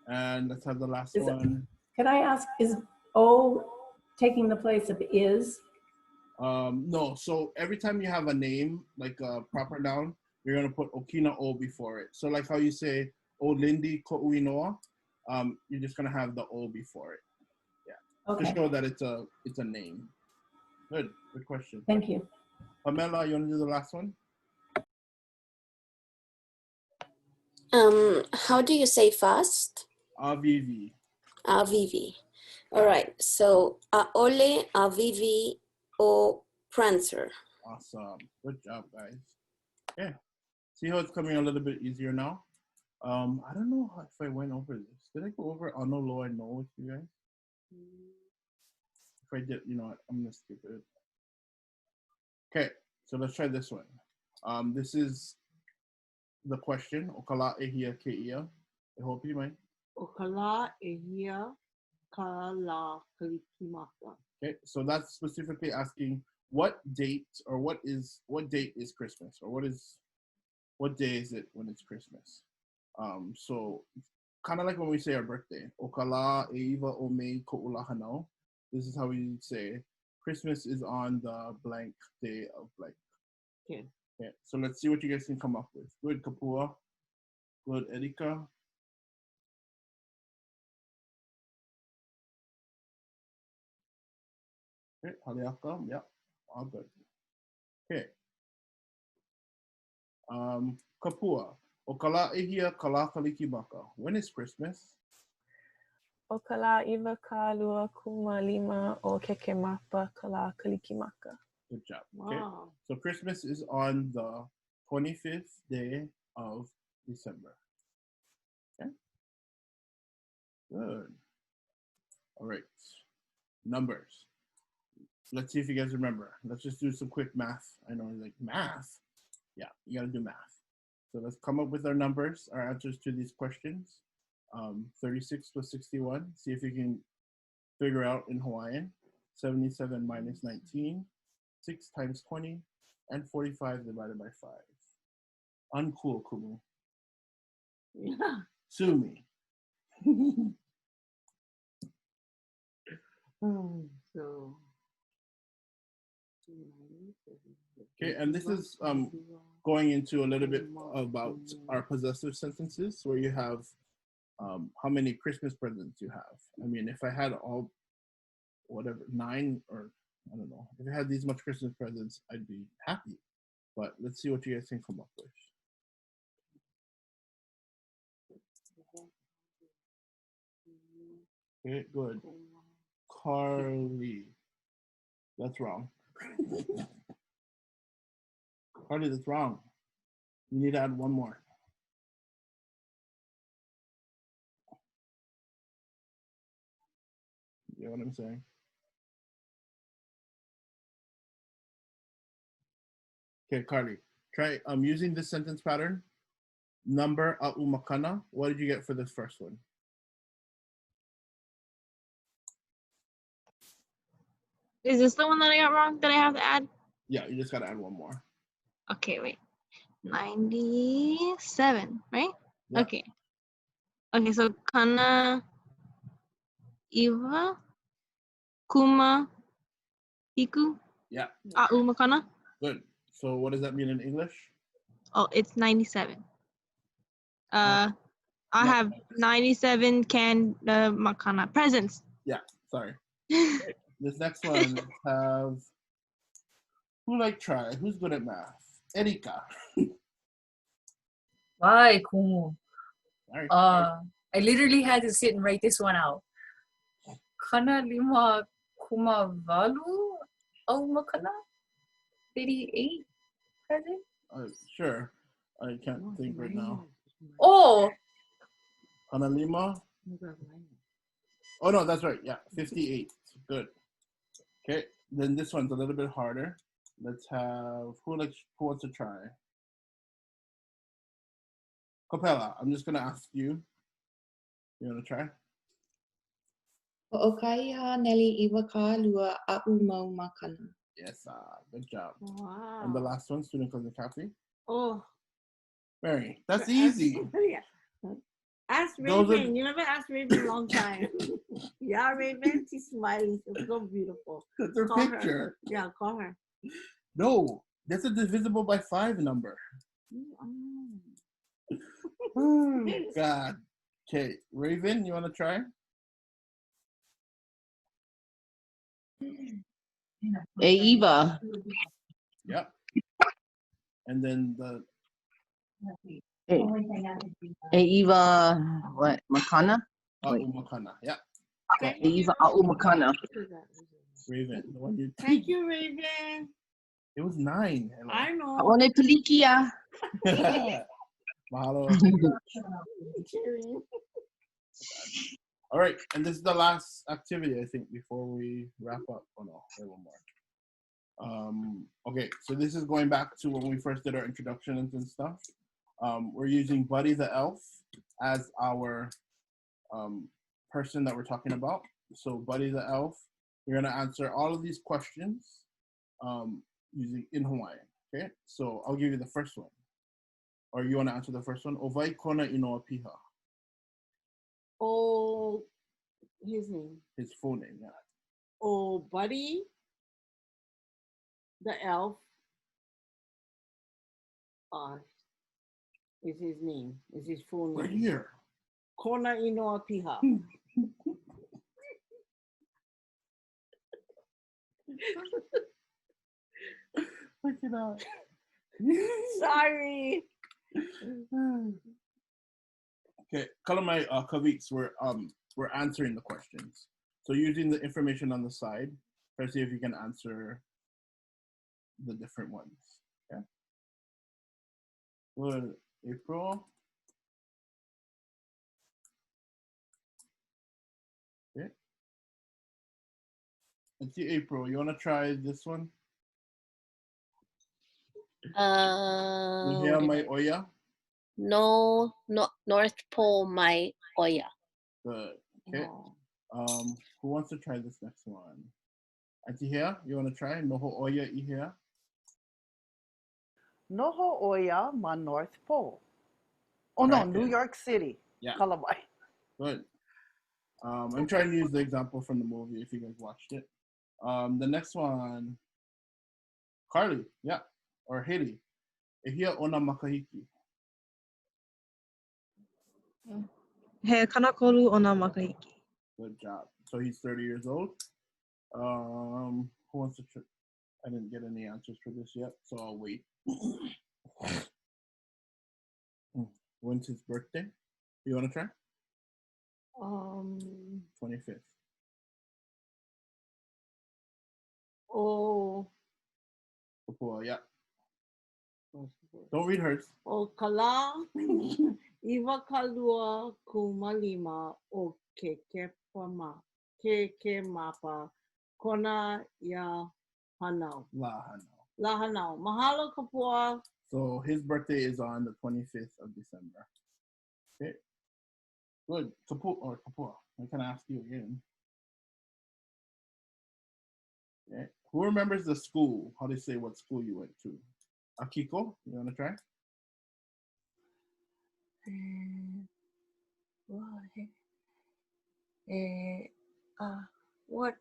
And let's have the last Is it- one. Can I ask, is O taking the place of is? No, so every time you have a name, like a proper noun, you're gonna put Okina O before it. So like how you say O Lindy Ko'uinoa, you're just gonna have the O before it. Yeah. Okay. To show that it's a name. Good question. Thank you. Pamela, you wanna do the last one? How do you say fast? Avivi. Avivi. All right. So ʻAʻole avivi o Prancer. Awesome. Good job, guys. Yeah. See how it's coming a little bit easier now? I don't know if I went over this. Did I go over Ano Lo I Know with you guys? If I did, you know what? I'm gonna skip it. Okay, so let's try this one. This is the question. Okala ehia keia. I hope you might. Okala ehia ka Lā Kalikimaka. Okay, so that's specifically asking what date or what date is Christmas, or what day is it when it's Christmas? So kind of like when we say our birthday. Okala eiva o mei ko'ulahanau. This is how we say Christmas is on the blank day of blank. Okay. Okay, so let's see what you guys can come up with. Good, Kapua. Good, Erika. Okay, Haleaka. Yep, all good. Okay. Kapua. Okala ehia ka Lā Kalikimaka. When is Christmas? Okala iwa ka lua kuma lima o kekemapa ka Lā Kalikimaka. Good job. Okay. Wow. So Christmas is on the 25th day of December. Okay. Good. All right. Numbers. Let's see if you guys remember. Let's just do some quick math. I know you're like, math? Yeah, you got to do math. So let's come up with our numbers, our answers to these questions. 36 plus 61. See if you can figure out in Hawaiian. 77 minus 19. 6 times 20. And 45 divided by 5. Uncool, Kumu. Yeah. Sue me. So. Okay, and this is going into a little bit about our possessive sentences, where you have how many Christmas presents you have. I mean, if I had all, whatever, 9 or I don't know, if I had these much Christmas presents, I'd be happy. But let's see what you guys can come up with. Okay, good. Carly. That's wrong. Carly, that's wrong. You need to add one more. You know what I'm saying? Okay, Carly, try using this sentence pattern. Number ʻAʻu makana. What did you get for this first one? Is this the one that I got wrong that I have to add? Yeah, you just got to add one more. Okay, wait. 97, right? Yeah. Okay. Okay, so kana iwa kuma iku Yeah. ʻAʻu makana. Good. So what does that mean in English? Oh, it's 97. I have 97 canned makana presents. Yeah, sorry. This next one, let's have, who like try? Who's good at math? Erika. Why, Kumu? Sorry. I literally had to sit and write this one out. Kana lima kumavalu au makana? 38 present? Sure. I can't think right now. Oh! Kana lima? Oh, no, that's right. Yeah, 58. Good. Okay, then this one's a little bit harder. Let's have, who wants to try? Capella, I'm just going to ask you. You want to try? Ho'okaiha neli iwaka lua a'u mau makana. Yes, good job. Wow. And the last one, student cousin Kathy. Oh. Mary, that's easy. Ask Raven. You never asked Raven in a long time. Yeah, Raven. She's smiling. She's so beautiful. That's her picture. Her. Yeah, call her. No, that's a divisible by 5 number. Oh, God. Okay, Raven, you want to try? Eva. Yep. And then the Eva, what? Makana? Makana, yeah. Eva Makana. Raven, the one you. Thank you, Raven. It was 9. Hello. I know. Aone Palikia. Mahalo. All right, and this is the last activity, I think, before we wrap up. Oh no, there's one more. Okay, so this is going back to when we first did our introductions and stuff. We're using Buddy the Elf as our person that we're talking about. So Buddy the Elf, we're gonna answer all of these questions using in Hawaiian. Okay, so I'll give you the first one. Or you wanna answer the first one? Ovai kona inoa piha. Oh, his name. His full name, yeah. Oh, Buddy the Elf. Is his name. Is his full name. Right here. Kona inoa piha. Look it up. Sorry. Okay, Kalamai Kaviks, we're answering the questions. So using the information on the side, try to see if you can answer the different ones. Okay. Good, April. Okay. Let's see, April. You wanna try this one? Here, my oya. No, North Pole, my oya. Good. Okay. Who wants to try this next one? Auntie here, you want to try? Noho oya I here. Noho oya ma North Pole. Oh no, New York City. Yeah. Kalamai. Good. I'm trying to use the example from the movie if you guys watched it. The next one, Carly, yeah, or Haley. Ehia ona makahiki. He kanakolu ona makahiki. Good job. So he's 30 years old. Who wants to try? I didn't get any answers for this yet, so I'll wait. When's his birthday? You want to try? 25th. Oh. Yeah. Don't read hers. O kala iwa kalua kumalima o ke mapa kona ya hanau. La hanau. La hanau. Mahalo kapua. So his birthday is on the 25th of December. Okay. Good. Kapua. I can ask you again. Okay. Who remembers the school? How do you say what school you went to? Akiko, you want to try? What?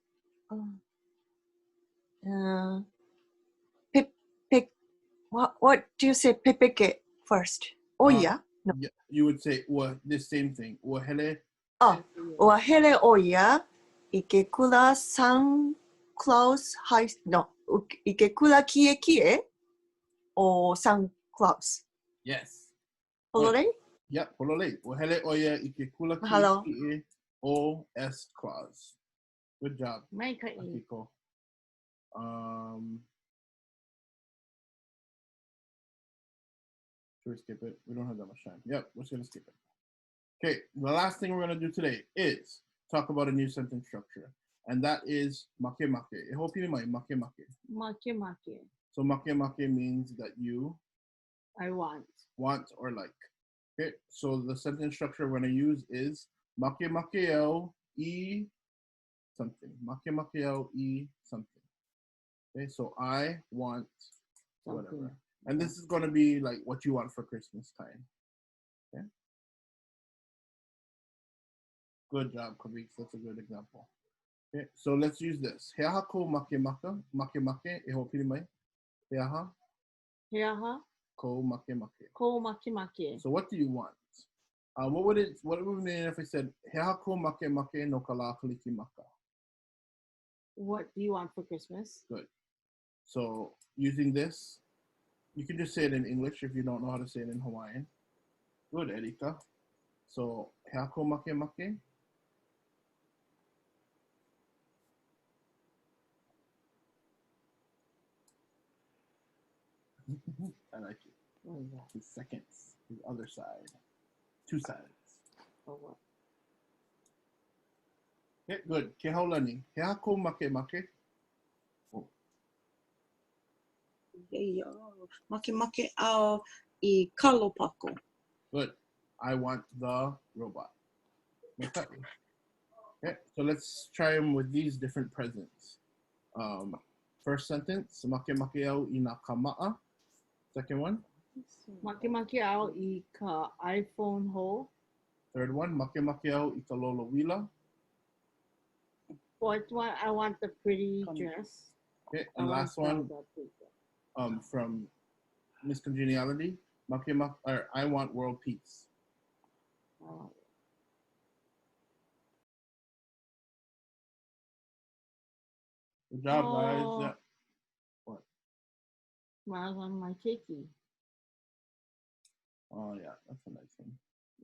What do you say? Pepeke first. Oh yeah. You would say the same thing. Hele. Ua hele o ia I ke kula Santa Claus I ke kula kie o Santa Claus. Yes. Hololei? Yep, hololei. Hele o ia I ke kula Mahalo. kie o S clause. Good job. Maika'i. Akiko. Should we skip it? We don't have that much time. Yep, we're just gonna skip it. Okay, the last thing we're gonna do today is talk about a new sentence structure, and that is make make. E hopi mai make make. Make make. So make make means that you I want or like. Okay, so the sentence structure we're gonna use is make make au I something. Make make au I something. Okay, so I want whatever. And this is going to be like what you want for Christmas time. Okay. Good job, Kavik. That's a good example. Okay, so let's use this. Heaha ko make maka. Make make. E ho'opili mai. Heaha. Heaha. Ko make make. Ko make make. So what do you want? What would it mean if I said Heaha ko make make no ka Lā Kalikimaka? What do you want for Christmas? Good. So using this, you can just say it in English if you don't know how to say it in Hawaiian. Good, Erika. So, hea ko make make. I like it. Oh, yeah. His seconds, his other side. Two sides. Oh, what? Okay, good. Ke haulani. Hea ko make make. Make make au I kalopako. Good. I want the robot. Okay, so let's try them with these different presents. First sentence, make make au I nā kama'a. Second one. Make make au I ka iPhone ho. Third one, make make au I ka lolo wila. Fourth one, I want the pretty dress. Okay, and last one, from Miss Congeniality, I want world peace. Good job, guys. Yeah. What? Smiles on my cheeky. Oh yeah, that's a nice one.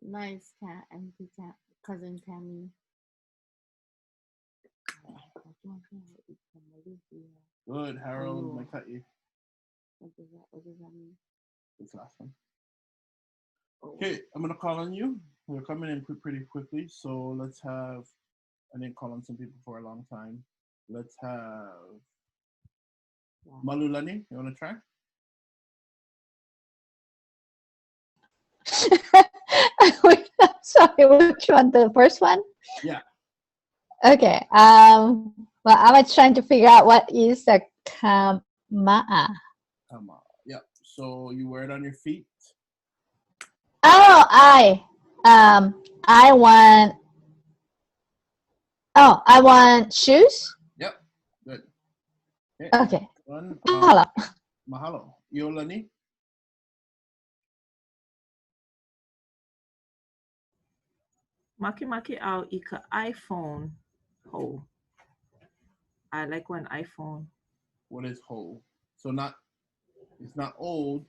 Nice cat and cousin Tammy. Good, Harold. I cut you. What does that mean? This last one. Okay, I'm gonna call on you. We're coming in pretty quickly, so let's have. I didn't call on some people for a long time. Let's have Malulani. You wanna try? Sorry, which one? The first one? Yeah. Okay. Well, I was trying to figure out what is a kama'a. Yeah. So you wear it on your feet. Oh, I want. Oh, I want shoes. Yep. Good. Okay. One. Mahalo. Mahalo. Iolani. Make make au I ka iPhone ho. I like one iPhone. What is ho? So it's not old.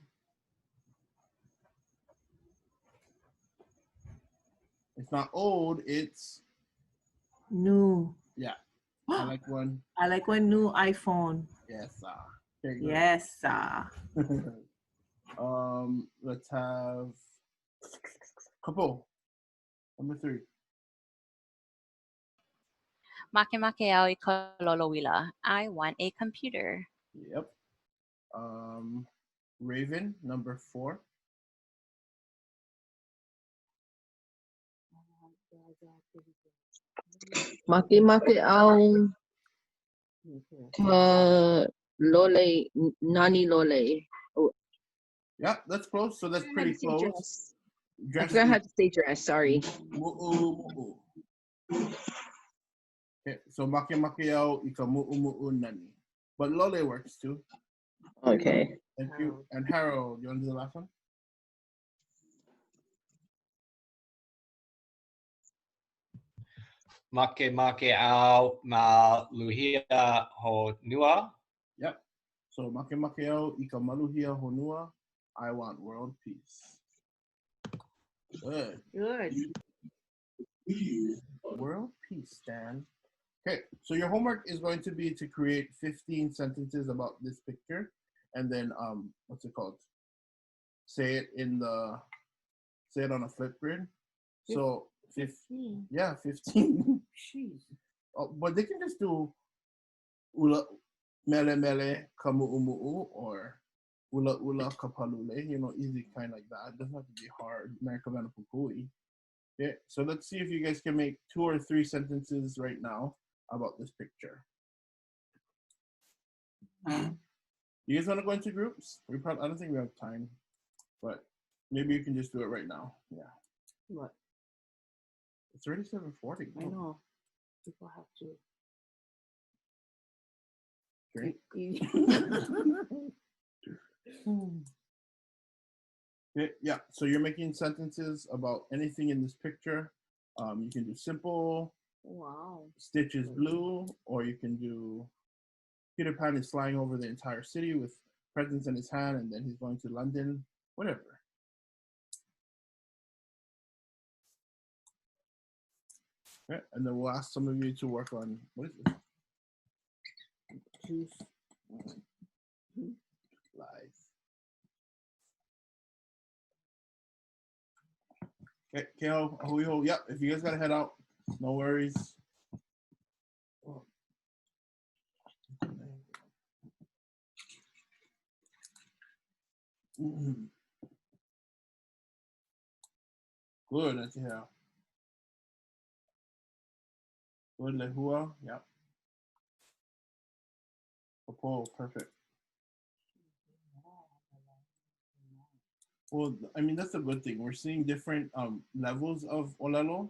It's not old, it's new. Yeah. I like one. I like one new iPhone. Yes, sir. Yes, sir. Let's have couple. Number 3. Make make au I ka lolo wila. I want a computer. Yep. Raven, number 4. Make make au ka lole nani lole. Oh. Yeah, that's close. So that's pretty close. I forgot how to say dress. Sorry. Okay, so make make au I ka mu'u nani. But lole works too. Okay. Thank you. And Harold, you want to do the last one? Make au ma luhia honua. Yep. So make au I ka maluhia honua. I want world peace. Good. Good. World peace, Stan. Okay, so your homework is going to be to create 15 sentences about this picture, and then what's it called? Say it on a flip grid. So 15. Yeah, 15. Jeez. But they can just do ula mele mele kamu'umu'u or ula ula kapalule, easy kind like that. It doesn't have to be hard. Merikavana pukui. Okay, so let's see if you guys can make 2 or 3 sentences right now about this picture. You guys want to go into groups? I don't think we have time, but maybe you can just do it right now. Yeah. What? It's already 7:40. I know. People have to drink. Okay, yeah, so you're making sentences about anything in this picture. You can do simple. Wow. Stitch is blue, or you can do Peter Pan is flying over the entire city with presents in his hand, and then he's going to London, whatever. Okay, and then we'll ask some of you to work on, what is this? Truth, lies. Okay, Keho, Ahuiho, yep, if you guys gotta head out, no worries. Good, that's here. Good, Lehua, yep. Popo, perfect. Well, I mean, that's a good thing. We're seeing different levels of ʻŌLELO.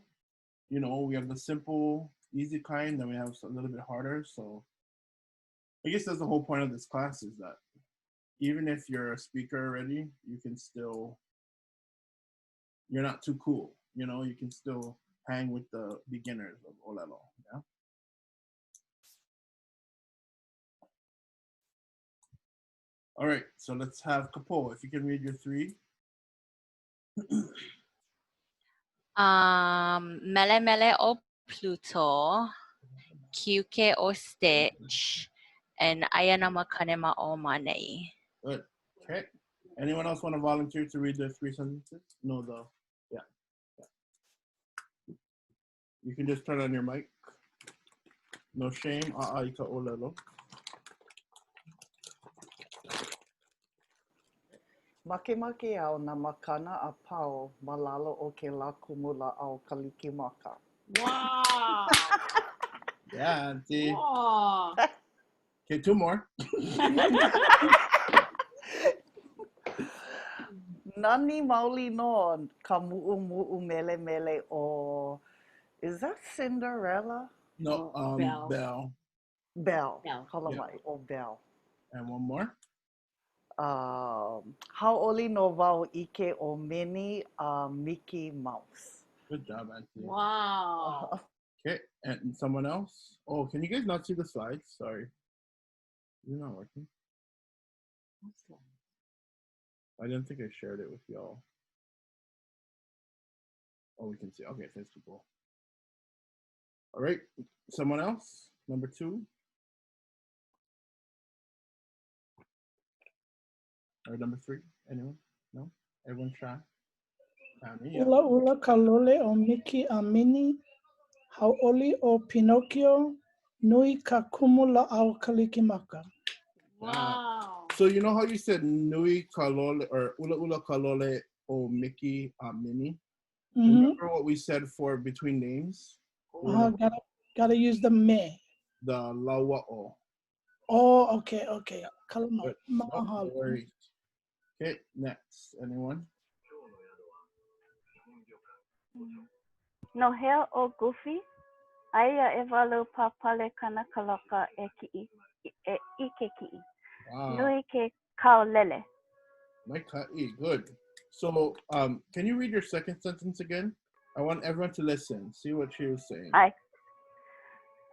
We have the simple, easy kind, then we have a little bit harder. So I guess that's the whole point of this class, is that even if you're a speaker already, you can still, you're not too cool. You can still hang with the beginners of ʻŌLELO. Yeah. All right, so let's have Kapo, if you can read your 3. Mele mele o Pluto, Kiuke o Stitch, and Ayanama Kanema o Manei. Good. Okay. Anyone else want to volunteer to read the 3 sentences? No, yeah. You can just turn on your mic. No shame. ʻAʻa ika ʻŌLELO. Makemake au na makana a pau malalo o ke lā kumula au Kalikimaka. Wow. Yeah, Auntie. Wow. Okay, 2 more. Nani mauli no ka mu'u mele mele o, is that Cinderella? No, Belle. Belle. Yeah. Kalamai o Belle. And 1 more. Hauʻoli no wau ike o Minnie Mickey Mouse. Good job, Auntie. Wow. Okay, and someone else? Oh, can you guys not see the slides? Sorry. You're not working. I didn't think I shared it with y'all. Oh, we can see. Okay, thanks, people. All right, someone else? Number 2. Or number 3? Anyone? No? Everyone shy? Yeah. Ula ula kalole o Mickey a Minnie, hauʻoli o Pinocchio, nui ka kumula au Kalikimaka. Wow. So you know how you said nui kalole or ula ula kalole o Mickey a Minnie? Remember what we said for between names? Gotta use the me. The lawa'o. Oh, okay. Kalama. Good. Mahalo. No worries. Okay, next. Anyone? No hea o Goofy, aia e walu papale kanakaloka e ki'i, i ke ki'i. Nui ke kaolele. My ka'i, good. So, can you read your second sentence again? I want everyone to listen. See what she was saying.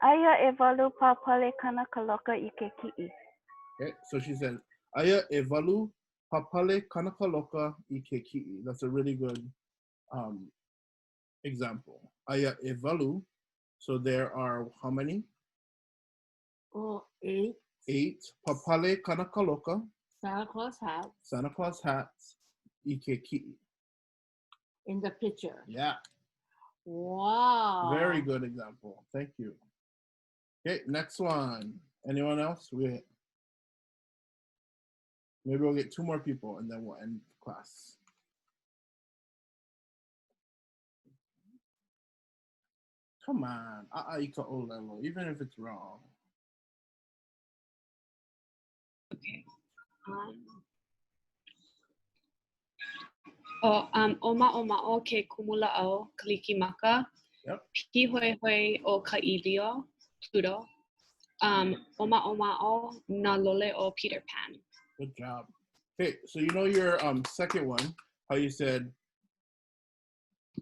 Aia e walu papale kanakaloka I ke ki'i. Okay, so she said, Aia e walu papale kanakaloka I ke ki'i. That's a really good example. Aia e walu. So there are how many? Oh, 8. 8 papale kanakaloka. Santa Claus hats. Santa Claus hats. I ke ki'i. In the picture. Yeah. Wow. Very good example. Thank you. Okay, next one. Anyone else? Maybe we'll get 2 more people and then we'll end class. Come on. ʻAʻa ʻŌLELO, even if it's wrong. Okay. Oma o ke kumula'au Kalikimaka. Yep. Pihoihoi o ka ʻīlio, Pluto. Oma o nā lole o Peter Pan. Good job. Okay, so you know your second one, how you said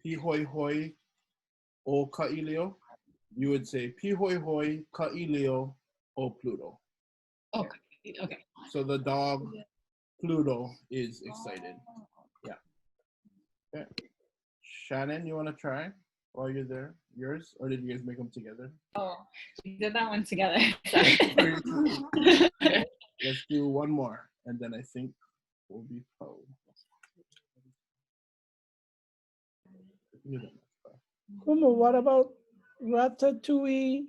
pihoihoi o ka ʻīlio? You would say pihoihoi ka ʻīlio o Pluto. Okay. Okay. So the dog Pluto is excited. Yeah. Okay. Shannon, you want to try while you're there? Yours? Or did you guys make them together? Oh, we did that one together. Let's do one more, and then I think we'll be pro. Kumu, what about ratatouille,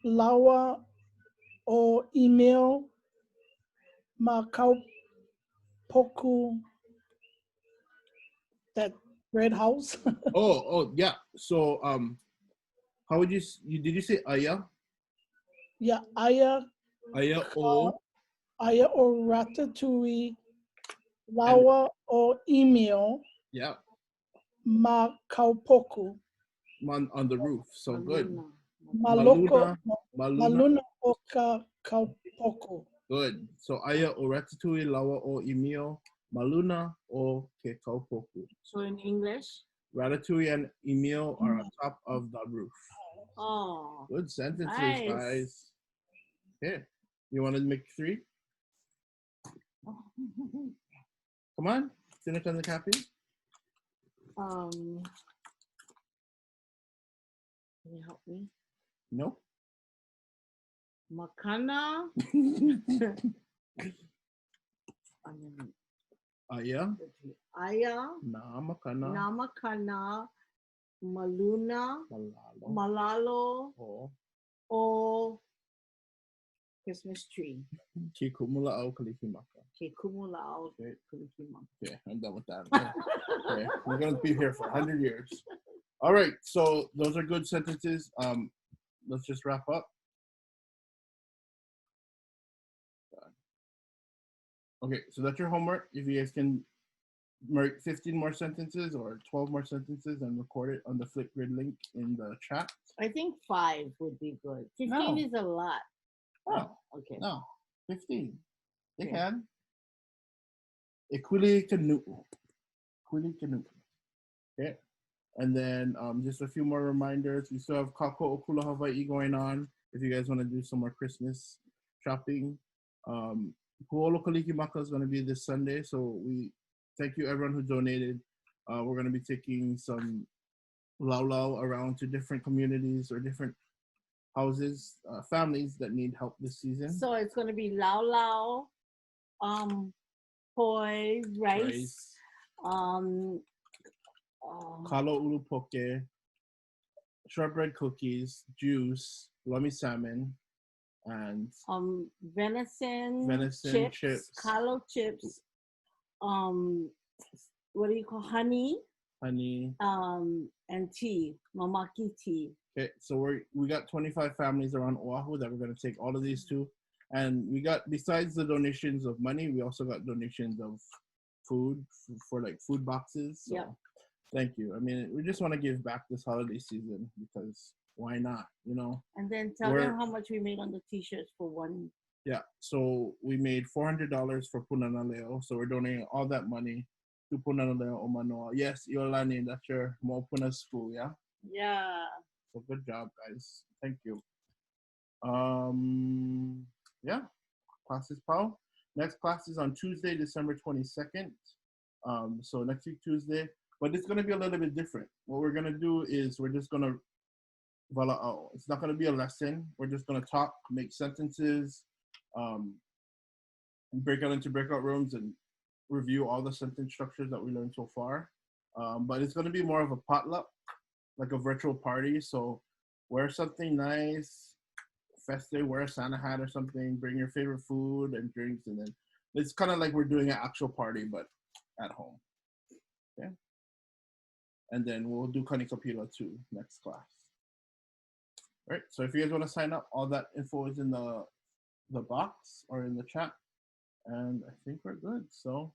lawa, or email, makau poku, that red house? Oh, yeah. So, how would you did you say aya? Yeah, aya. Aya o. Aya or ratatouille, lawa or email. Yeah. Makau poku. On the roof. So good. Maluna o kau poku. Good. So aya o ratatouille, lawa o email, maluna o ke kau poku. So in English? Ratatouille and email are on top of the roof. Oh. Good sentences, nice. guys. Okay. You want to make 3? Come on. Sinica and the Cappy. Can you help me? No. Makana. Aya. Aya. Namakana. Maluna. Malalo. O Christmas tree. Kikumula'au Kalikimaka. Kikumula'au Kalikimaka. Okay, I'm done with that. Okay, we're gonna be here for 100 years. All right, so those are good sentences. Let's just wrap up. Okay, so that's your homework. If you guys can write 15 more sentences or 12 more sentences and record it on the Flipgrid link in the chat. I think 5 would be good. 15 is a lot. Oh, okay. No, 15. They Okay. can. Ekuli kanu. Okay. And then just a few more reminders. We still have kākou Okula Hawaiʻi going on. If you guys want to do some more Christmas shopping. Pu'olo Kalikimaka is going to be this Sunday. So we thank you everyone who donated. We're going to be taking some laulau around to different communities or different houses, families that need help this season. So it's going to be lau, poi, rice. Kalo ulu poke, shortbread cookies, juice, lummy salmon, and venison chips, kalo chips, what do you call honey, and tea, mamaki tea. Okay, so we got 25 families around Oahu that we're going to take all of these to, and we got, besides the donations of money, we also got donations of food for like food boxes. So yeah. Thank you. I mean, we just want to give back this holiday season because why not, you know? And then tell them how much we made on the t-shirts for one. Yeah, so we made $400 for Punana Leo. So we're donating all that money to Punana Leo Omanoa. Yes, Iolani, that's your Mo'opuna school, yeah? Yeah. So good job, guys. Thank you. Yeah, class is POW. Next class is on Tuesday, December 22nd. So next week, Tuesday. But it's going to be a little bit different. What we're going to do is we're just going to, it's not going to be a lesson. We're just going to talk, make sentences, break out into breakout rooms and review all the sentence structures that we learned so far. But it's going to be more of a potluck, like a virtual party. So wear something nice, festive, wear a Santa hat or something, bring your favorite food and drinks, and then it's kind of like we're doing an actual party, but at home. Okay. And then we'll do Kanikapila too next class. All right. So if you guys want to sign up, all that info is in the box or in the chat. And I think we're good. So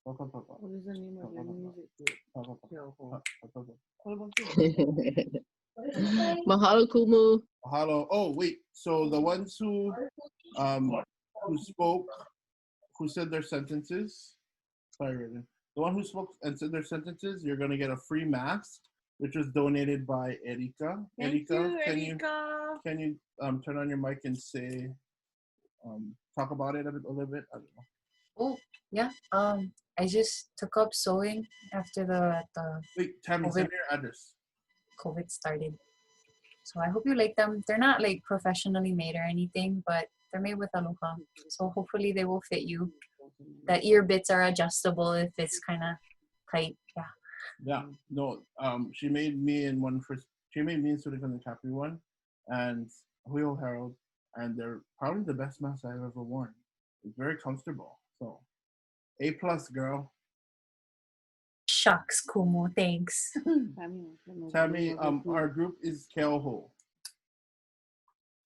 What is the name of your music group? Mahalo kumu. Mahalo. Oh wait. So the ones who spoke, who said their sentences. Sorry, Raven. The one who spoke and said their sentences, you're gonna get a free mask, which was donated by Erika. Thank Erika, you, can you turn on your mic and say talk about it a little bit? I don't know. Oh yeah. I just took up sewing after the Wait, Tammy, send me your address. COVID started. So I hope you like them. They're not like professionally made or anything, but they're made with Aloha. So hopefully they will fit you. The ear bits are adjustable if it's kind of tight. Yeah. Yeah. No. She made me in one first. She made me in Untitled Chapter 1, and Helu Harold, and they're probably the best masks I've ever worn. It's very comfortable. So, A+, girl. Shucks, Kumu. Thanks. Tammy, our group is Keoho.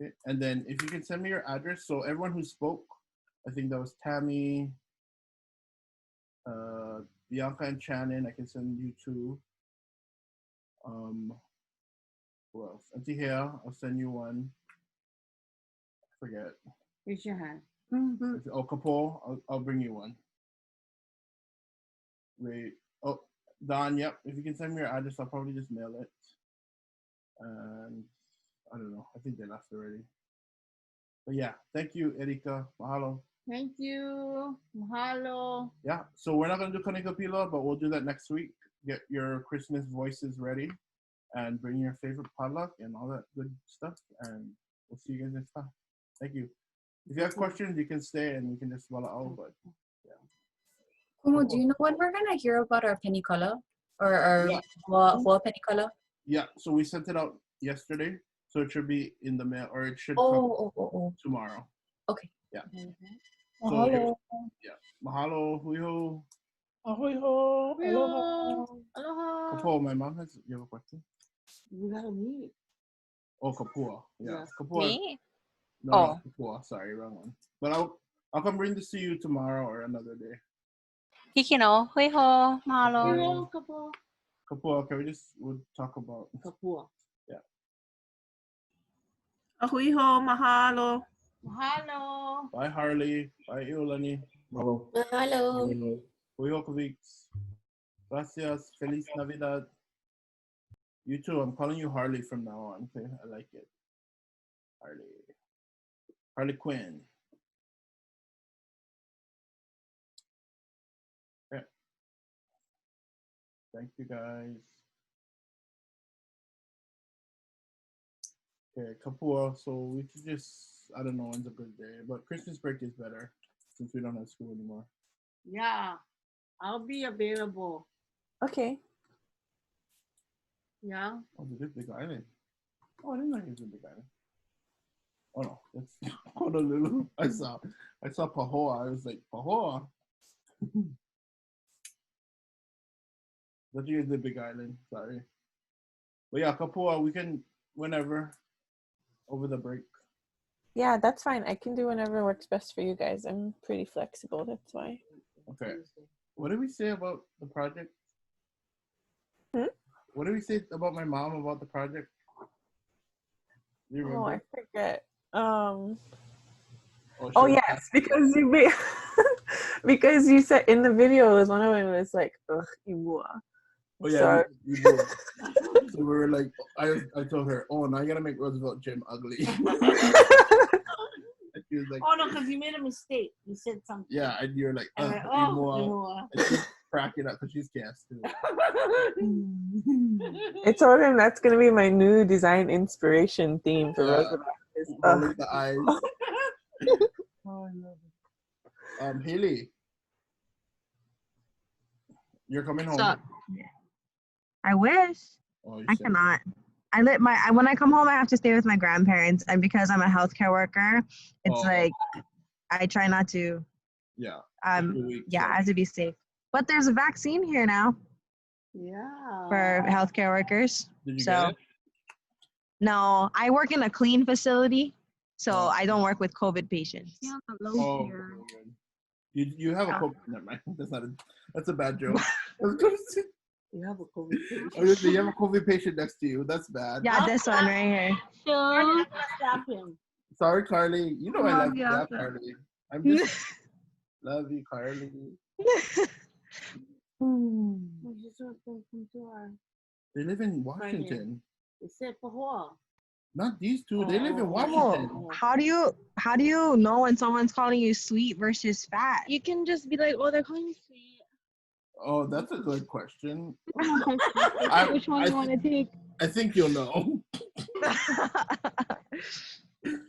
Okay. And then if you can send me your address, so everyone who spoke, I think that was Tammy, Bianca and Shannon, I can send you to. Who else? Auntie Hea, I'll send you one. I forget. Raise your hand. Oh, Kapo, I'll bring you one. Wait. Oh, Don, yep. If you can send me your address, I'll probably just mail it. And I don't know. I think they left already. But yeah, thank you, Erika. Mahalo. Thank you. Mahalo. Yeah, so we're not going to do Kanikapila, but we'll do that next week. Get your Christmas voices ready and bring your favorite potluck and all that good stuff. And we'll see you guys next time. Thank you. If you have questions, you can stay and we can just swallow out. But yeah. Kumu, do you know when we're going to hear about our penny color? Or our penny color? Yeah, so we sent it out yesterday. So it should be in the mail, or it should come tomorrow. Okay. Yeah. Mahalo. Yeah. Mahalo. Huiho. Ahoiho. Aloha. Aloha. Kapua, my mom has. You have a question? We gotta meet. Oh, Kapua. Yeah. Yes. Kapua. Me? No, Kapua. Sorry, wrong one. But I'll come bring this to you tomorrow or another day. Hikino. Huiho. Mahalo. Huiho, Kapua. Kapua, can we'll talk about Kapua. Yeah. Ahuiho, mahalo. Mahalo. Bye, Harley. Bye, Iolani. Mahalo. Huiho, Kavix. Gracias. Feliz Navidad. You too. I'm calling you Harley from now on. Okay, I like it. Harley Quinn. Okay. Thank you, guys. Okay, Kapua. So we could just, I don't know when's a good day, but Christmas break is better since we don't have school anymore. Yeah, I'll be available. Okay. Yeah. Oh, the Big Island. Oh, I didn't know he was in Big Island. Oh no, that's Honolulu. I saw Pahoa. I was like, Pahoa. But you in the Big Island. Sorry. But yeah, Kapua, we can whenever over the break. Yeah, that's fine. I can do whenever works best for you guys. I'm pretty flexible. That's why. Okay. What did we say about the project? Hmm? What did we say about my mom about the project? Do you remember? Oh, I forget. Oh sure. yes, because you because you said in the video it was one of them was like ugh, iwua. Oh yeah, Sorry. we do. So we were like, I told her, oh, now you gotta make Roosevelt Jim ugly. She was like, oh no, because you made a mistake. You said something. yeah, and you're like, And and she's cracking up because she's cast too. I told him that's gonna be my new design inspiration theme for Roosevelt. Only the eyes. Oh, I love it. Haley, you're coming home. So, I wish. Oh, I cannot. When I come home, I have to stay with my grandparents, and because I'm a healthcare worker, it's like I try not to. Yeah. Yeah, I have to be safe. But there's a vaccine here now. Yeah. For healthcare workers. Did you so, get it? No, I work in a clean facility, so I don't work with COVID patients. Yeah, Oh, you have a COVID. Never mind. That's a bad joke. You have a COVID patient. You have a COVID patient next to you. That's bad. Yeah, this one right here. Sure. Stop him. Sorry, Carly. You know I love you, Carly. I'm just love you, Carly. They live in Washington. They said for what? Not these two. They live in Washington. How do you know when someone's calling you sweet versus fat? You can just be like, oh, they're calling me sweet. Oh, that's a good question. Which one do you want to take? I think you'll know.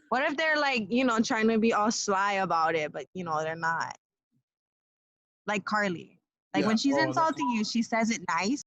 What if they're like, trying to be all sly about it, but they're not? Like Carly. Like when she's insulting you, she says it nice,